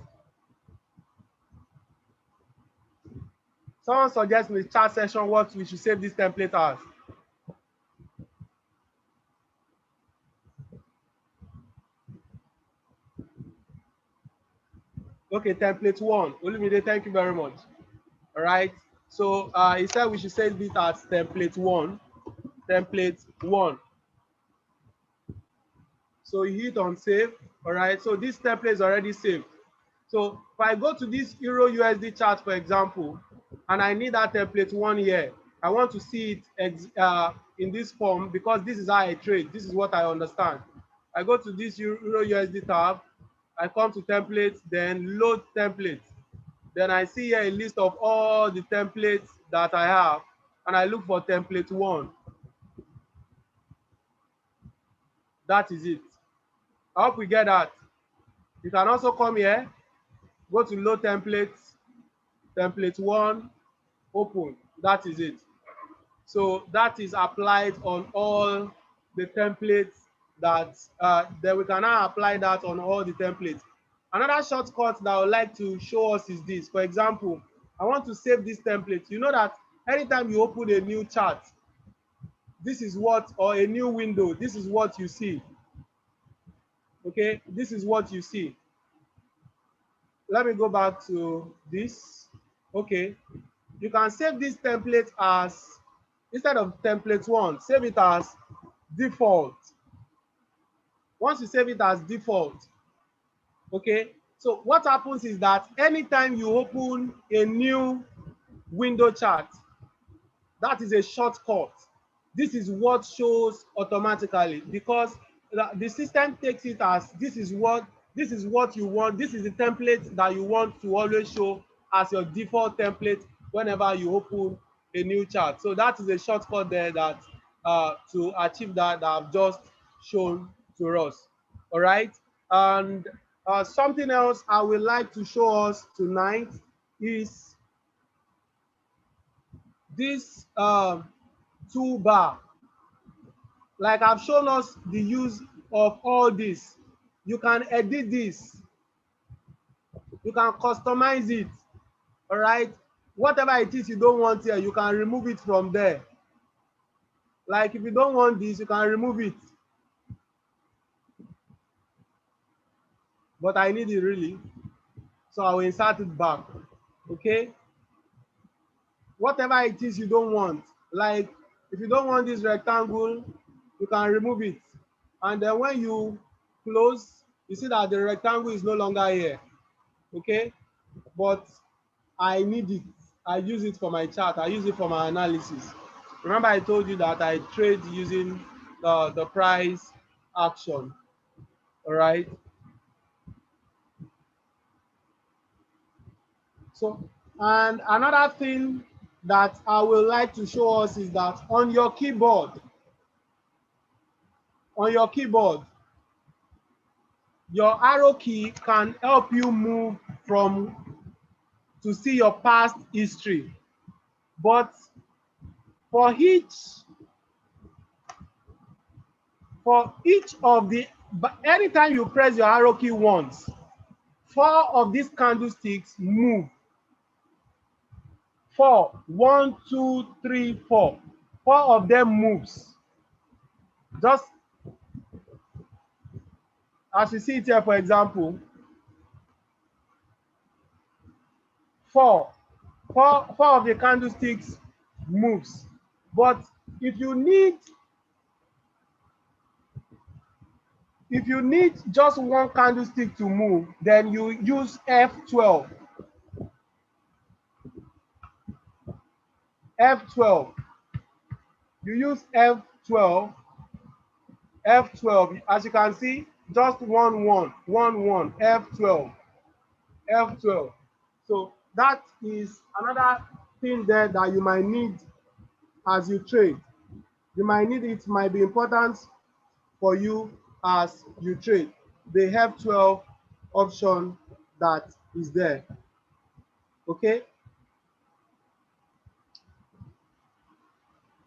Someone suggest in the chat section what we should save this template as. Okay, template one. Olumide, thank you very much. All right. So he said we should save it as template one. Template one. So you hit on save. All right. So this template is already saved. So if I go to this Euro USD chart, for example, and I need that template one here, I want to see it in this form because this is how I trade. This is what I understand. I go to this Euro USD tab. I come to templates, then load templates. Then I see here a list of all the templates that I have, and I look for template one. That is it. I hope we get that. You can also come here, go to load templates, template one, open. That is it. So that is applied on all the templates that then we can now apply that on all the templates. Another shortcut that I would like to show us is this. For example, I want to save this template. You know that anytime you open a new chart, this is what, or a new window, this is what you see. Okay, this is what you see. Let me go back to this. Okay, you can save this template as, instead of template one, save it as default. Once you save it as default, okay, so what happens is that anytime you open a new window chart, that is a shortcut. This is what shows automatically because the system takes it as this is what you want. This is the template that you want to always show as your default template whenever you open a new chart. So that is a shortcut there that to achieve that I've just shown to us. All right. And something else I would like to show us tonight is this toolbar. Like I've shown us the use of all this. you can edit this. You can customize it. All right. Whatever it is you don't want here, you can remove it from there. Like if you don't want this, you can remove it. But I need it really. So I will insert it back. Okay. Whatever it is you don't want, like if you don't want this rectangle, you can remove it. And then when you close, you see that the rectangle is no longer here. Okay. But I need it. I use it for my chart. I use it for my analysis. Remember I told you that I trade using the price action. All right. So, and another thing that I would like to show us is that on your keyboard, your arrow key can help you move from to see your past history. But for each of the, anytime you press your arrow key once, 4 of these candlesticks move. 4, 1, 2, 3, 4. 4 of them moves. Just as you see it here, for example, 4 of the candlesticks moves. But if you need just one candlestick to move, then you use F12. F12. You use F12. F12. As you can see, just 1 1 1 1. F12. F12. So that is another thing there that you might need as you trade. You might need it, might be important for you as you trade. The F12 option that is there. Okay.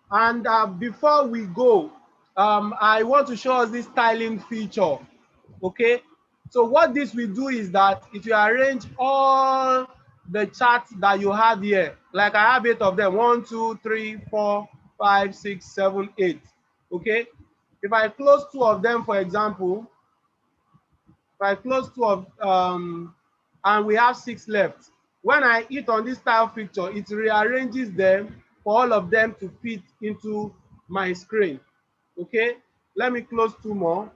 And before we go, I want to show us this styling feature. Okay. So what this will do is that if you arrange all the charts that you have here, like I have 8 of them, 1, 2, 3, 4, 5, 6, 7, 8. Okay. If I close 2 of them, for example, if I close 2 of and we have 6 left. When I hit on this style feature, it rearranges them for all of them to fit into my screen. Okay, let me close 2 more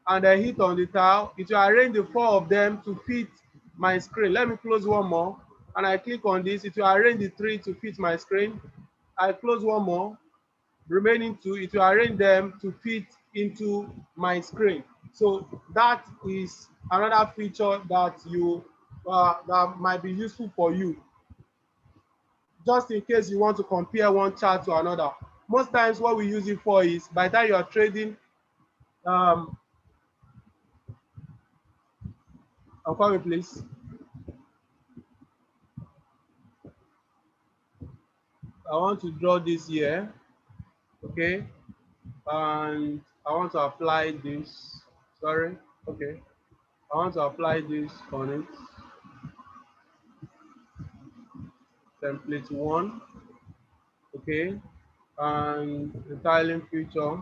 and I hit on the tile. It will arrange the 4 of them to fit my screen. Let me close 1 more and I click on this. It will arrange the 3 to fit my screen. I close 1 more, remaining 2. It will arrange them to fit into my screen. So that is another feature that you that might be useful for you, just in case you want to compare one chart to another. Most times what we use it for is, by the time you are trading, I'm coming please. I want to draw this here, okay, and I want to apply this, sorry, okay, I want to apply this on it. Template 1, okay, and the tiling feature.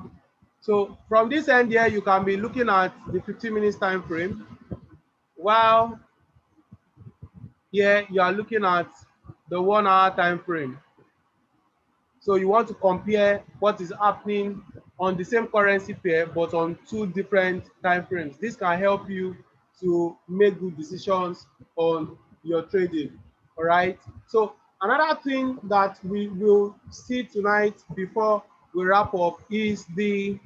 So from this end here, you can be looking at the 15 minutes time frame, while here you are looking at the 1 hour time frame. So you want to compare what is happening on the same currency pair, but on 2 different time frames. This can help you to make good decisions on your trading. All right. So another thing that we will see tonight before we wrap up is the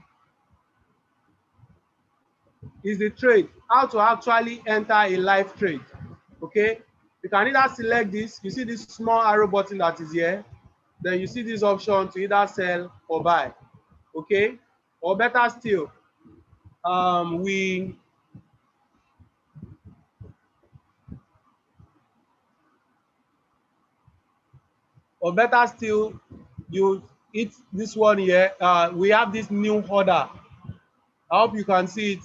trade, how to actually enter a live trade. Okay, you can either select this, you see this small arrow button that is here, then you see this option to either sell or buy. Okay, or better still, you hit this one here. We have this new order. I hope you can see it.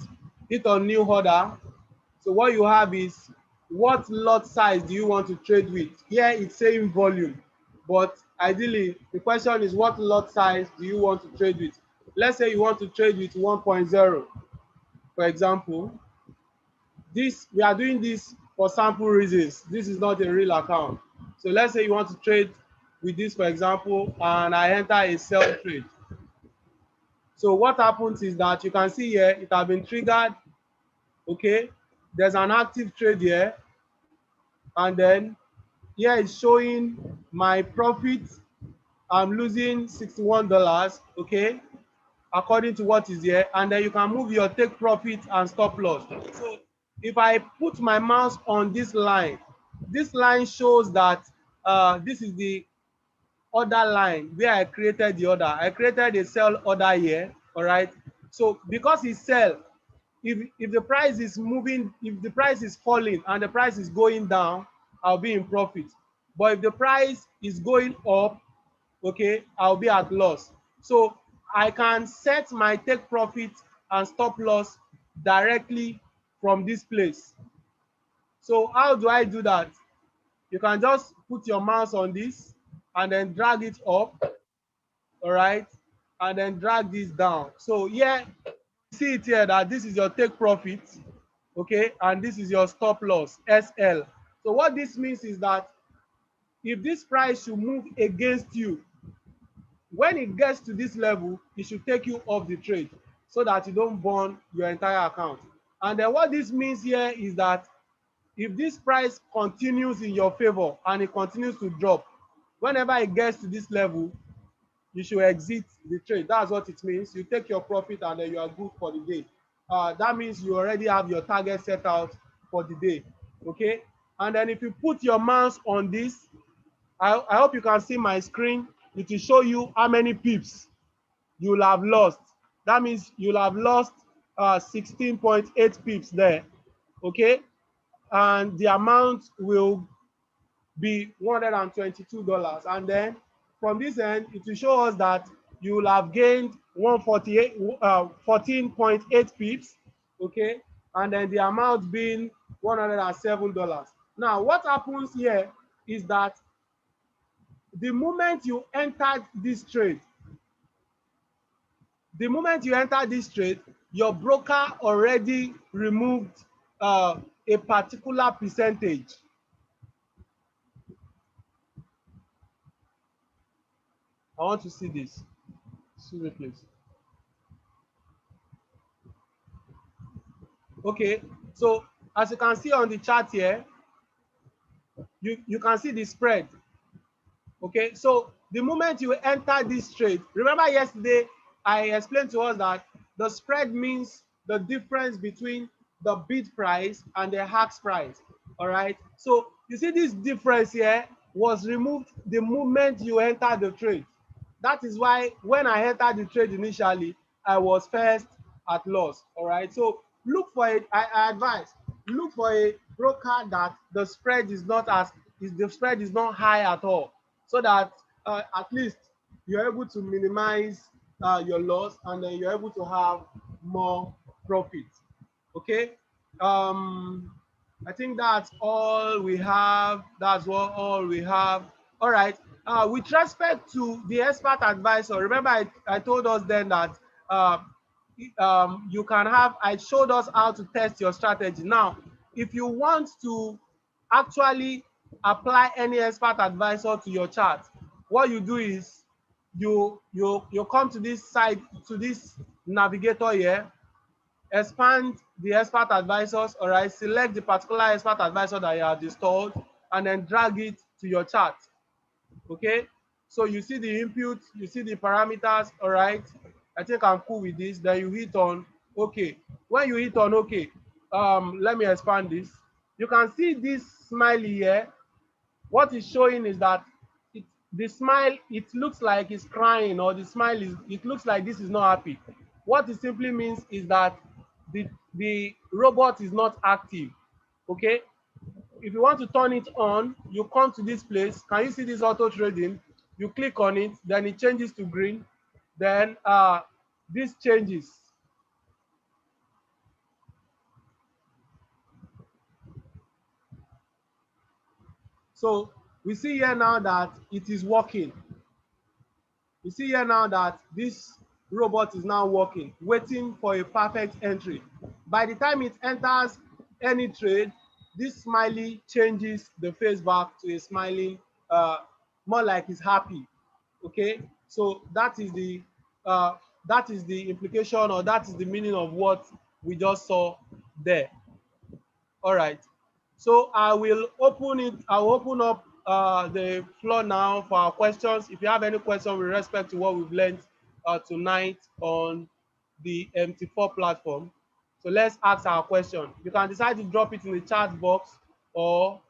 hit on new order. So what you have is, what lot size do you want to trade with? Here it's saying volume, but ideally the question is, what lot size do you want to trade with? Let's say you want to trade with 1.0, for example. This, we are doing this for sample reasons. This is not a real account. So let's say you want to trade with this, for example, and I enter a sell trade. So what happens is that you can see here, it has been triggered. Okay, there's an active trade here, and then here it's showing my profit. I'm losing $61, okay, according to what is here. And then you can move your take profit and stop loss. So if I put my mouse on this line shows that this is the order line where I created the order. I created a sell order here, all right? So because it's sell, if the price is moving, if the price is falling and the price is going down, I'll be in profit. But if the price is going up, okay, I'll be at loss. So I can set my take profit and stop loss directly from this place. So how do I do that? You can just put your mouse on this and then drag it up, all right, and then drag this down. So here, see it here that this is your take profit, okay, and this is your stop loss, SL. So what this means is that if this price should move against you, when it gets to this level, it should take you off the trade so that you don't burn your entire account. And then what this means here is that if this price continues in your favor and it continues to drop, whenever it gets to this level, you should exit the trade. That's what it means. You take your profit and then you are good for the day. That means you already have your target set out for the day. Okay. And then if you put your mouse on this, I hope you can see my screen. It will show you how many pips you will have lost. That means you'll have lost 16.8 pips there. Okay. And the amount will be $122. And then from this end, it will show us that you will have gained 14.8 pips, okay, and then the amount being $107. Now, what happens here is that the moment you entered this trade, your broker already removed a particular percentage. I want to see this. Excuse me, please. Okay, so as you can see on the chart here, you can see the spread. Okay, so the moment you enter this trade, remember yesterday I explained to us that the spread means the difference between the bid price and the ask price. All right, so you see this difference here was removed the moment you enter the trade. That is why when I entered the trade initially, I was first at loss. All right, so look for it. I advise, look for a broker that the spread is not high at all, so that at least you're able to minimize your loss and then you're able to have more profit. Okay, I think that's all we have. That's all we have. All right. With respect to the expert advisor, remember I told us then that you can have, I showed us how to test your strategy. Now, if you want to actually apply any expert advisor to your chart, what you do is you come to this side, to this navigator here, expand the expert advisors, all right, select the particular expert advisor that you have installed and then drag it to your chart. Okay, so you see the input, you see the parameters, all right. I think I'm cool with this. Then you hit on okay. When you hit on okay, let me expand this. You can see this smiley here. What is showing is that the smile, it looks like it's crying, or the smile is, it looks like this is not happy. What it simply means is that the robot is not active. Okay, if you want to turn it on, you come to this place. Can you see this auto trading? You click on it, then it changes to green. Then this changes. So we see here now that it is working. You see here now that this robot is now working, waiting for a perfect entry. By the time it enters any trade, this smiley changes the face back to a smiling, more like it's happy. Okay, so uh, that is the implication, or that is the meaning of what we just saw there. All right. So I'll open up the floor now for our questions. If you have any question with respect to what we've learned tonight on the MT4 platform, so let's ask our question. You can decide to drop it in the chat box or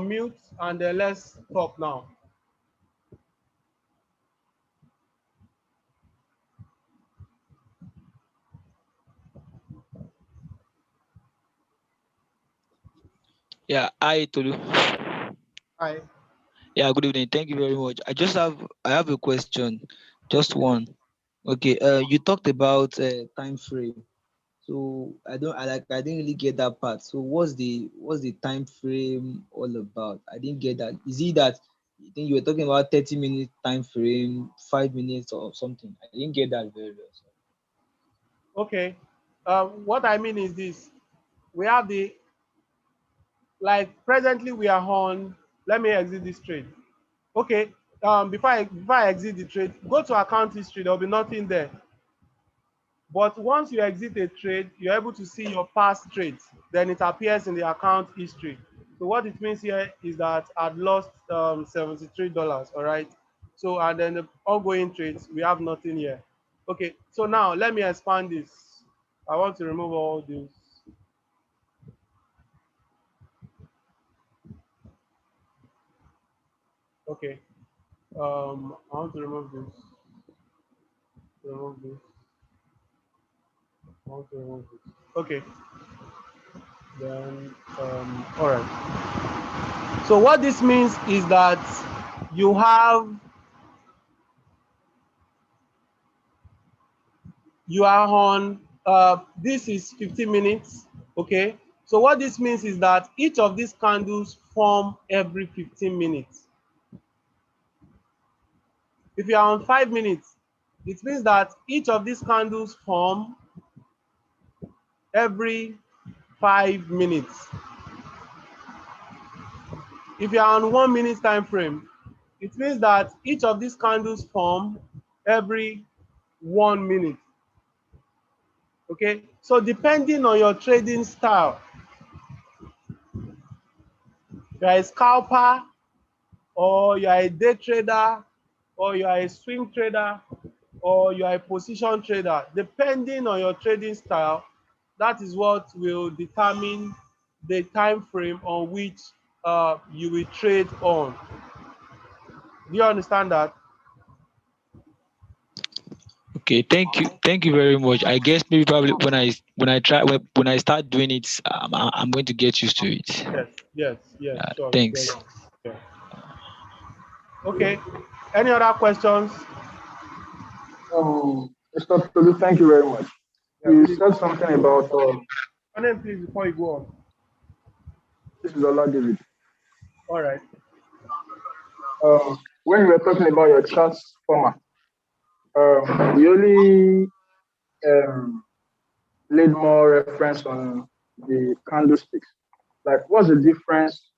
mute, and then let's talk now. Yeah, hi Tolu. Hi. Yeah, good evening. Thank you very much. I have a question, just one. Okay, you talked about time frame. So I didn't really get that part. So what's the time frame all about? I didn't get that. Is it that you think you were talking about 30-minute time frame, 5 minutes or something? I didn't get that very well. So. Okay. What I mean is this: we have the, like presently we are on. Let me exit this trade. Okay, before I exit the trade, go to account history. There will be nothing there. But once you exit a trade, you're able to see your past trades. Then it appears in the account history. So what it means here is that I'd lost $73. All right. So and then the ongoing trades, we have nothing here. Okay. So now let me expand this. I want to remove all this. Okay. I want to remove this. Remove this. I want to remove this. Okay. Then all right. So what this means is that you have you are on this is 15 minutes. Okay. So what this means is that each of these candles form every 15 minutes. If you are on 5 minutes, it means that each of these candles form every 5 minutes. If you are on 1 minute time frame, it means that each of these candles form every 1 minute. Okay, so depending on your trading style, you are a scalper, or you are a day trader, or you are a swing trader, or you are a position trader. Depending on your trading style, that is what will determine the time frame on which you will trade on. Do you understand that? Okay, thank you very much. I guess maybe probably when I start doing it, I'm going to get used to it. Yes, sure, you get Thanks. it. Yeah. Okay. Any other questions? Mr. Tolu, thank you very much. Yeah, You please. said something about Your name, please, before you go on. this is Ola David. All right. When you were talking about your charts format, you only um, laid more reference on the candlesticks. Like, what's the difference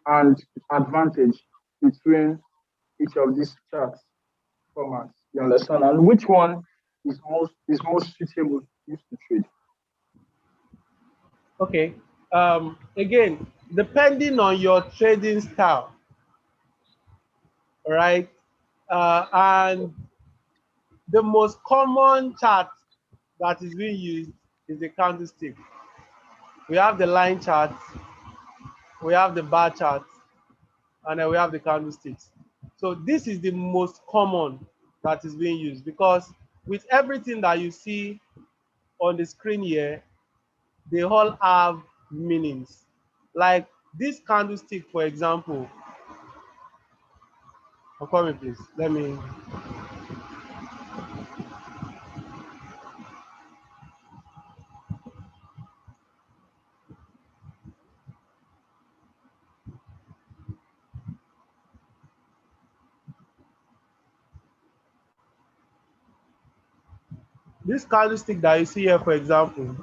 and advantage between each of these charts formats? You understand? And which one is most suitable used to trade? Okay. Again, depending on your trading style, right? And the most common chart that is being used is the candlestick. We have the line chart, we have the bar chart, and then we have the candlesticks. So this is the most common that is being used, because with everything that you see on the screen here, they all have meanings. Like this candlestick, for example. Call me, please. Let me. this candlestick that you see here, for example,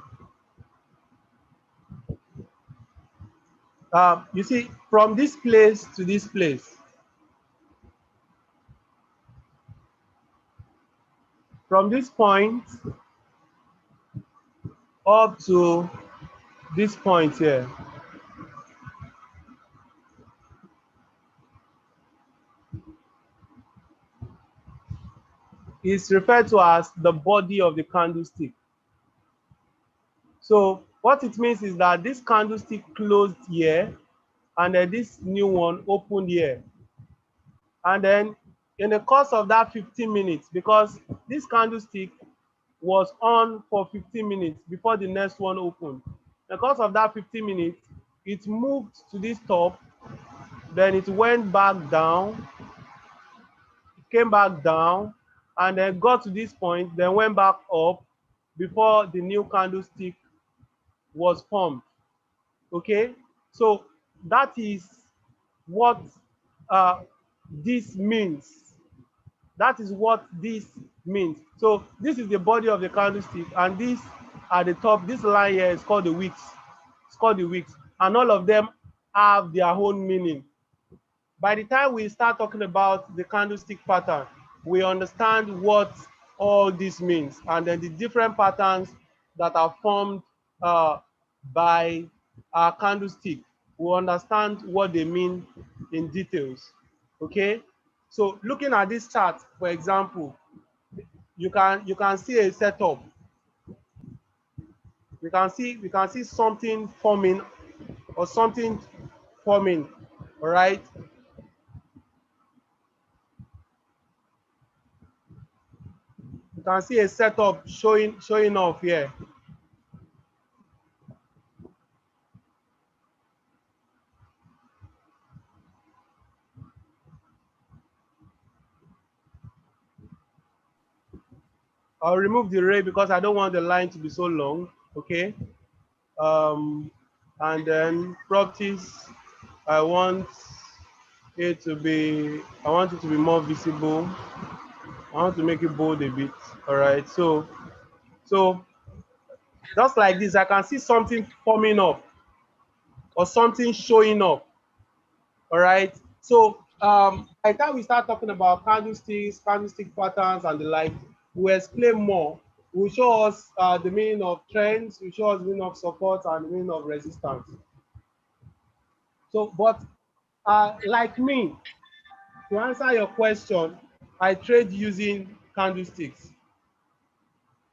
you see from this place to this place, from this point up to this point here, is referred to as the body of the candlestick. So what it means is that this candlestick closed here, and then this new one opened here. And then in the course of that 15 minutes, because this candlestick was on for 15 minutes before the next one opened. In the course of that 15 minutes, it moved to this top, then it went back down, it came back down, and then got to this point, then went back up before the new candlestick was formed. Okay, so that is what this means. That is what this means. So this is the body of the candlestick, and this at the top, this line here is called the wicks. It's called the wicks, and all of them have their own meaning. By the time we start talking about the candlestick pattern, we understand what all this means, and then the different patterns that are formed by our candlestick. We understand what they mean in details. Okay, so looking at this chart, for example, you can see a setup. We can see something forming or something forming. All right. You can see a setup showing off here. I'll remove the ray because I don't want the line to be so long. Okay. And then properties, I want it to be more visible. I want to make it bold a bit. All right. So just like this, I can see something forming up or something showing up. All right. So by the time we start talking about candlesticks, candlestick patterns, and the like, we'll explain more. We'll show us the meaning of trends, we'll show us the meaning of support and the meaning of resistance. So, but like me, to answer your question, I trade using candlesticks.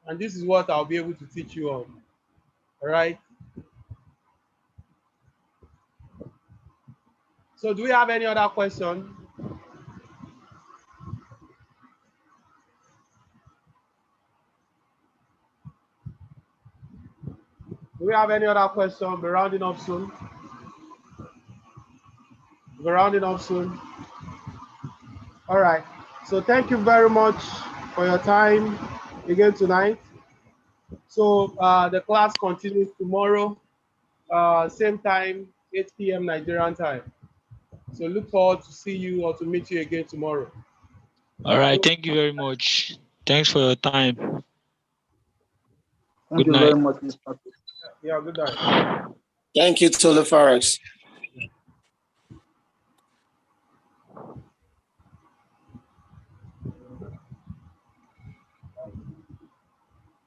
And this is what I'll be able to teach you on. All right. So do we have any other question? Do we have any other question? We're rounding up soon. We're rounding up soon. All right. So thank you very much for your time again tonight. So the class continues tomorrow, same time, 8 p.m. Nigerian time. So look forward to see you or to meet you again tomorrow. All right. Thank you very much. Thanks for your time. Thank you very much, Mr. Yeah, good night. Thank you, TOLU Forex.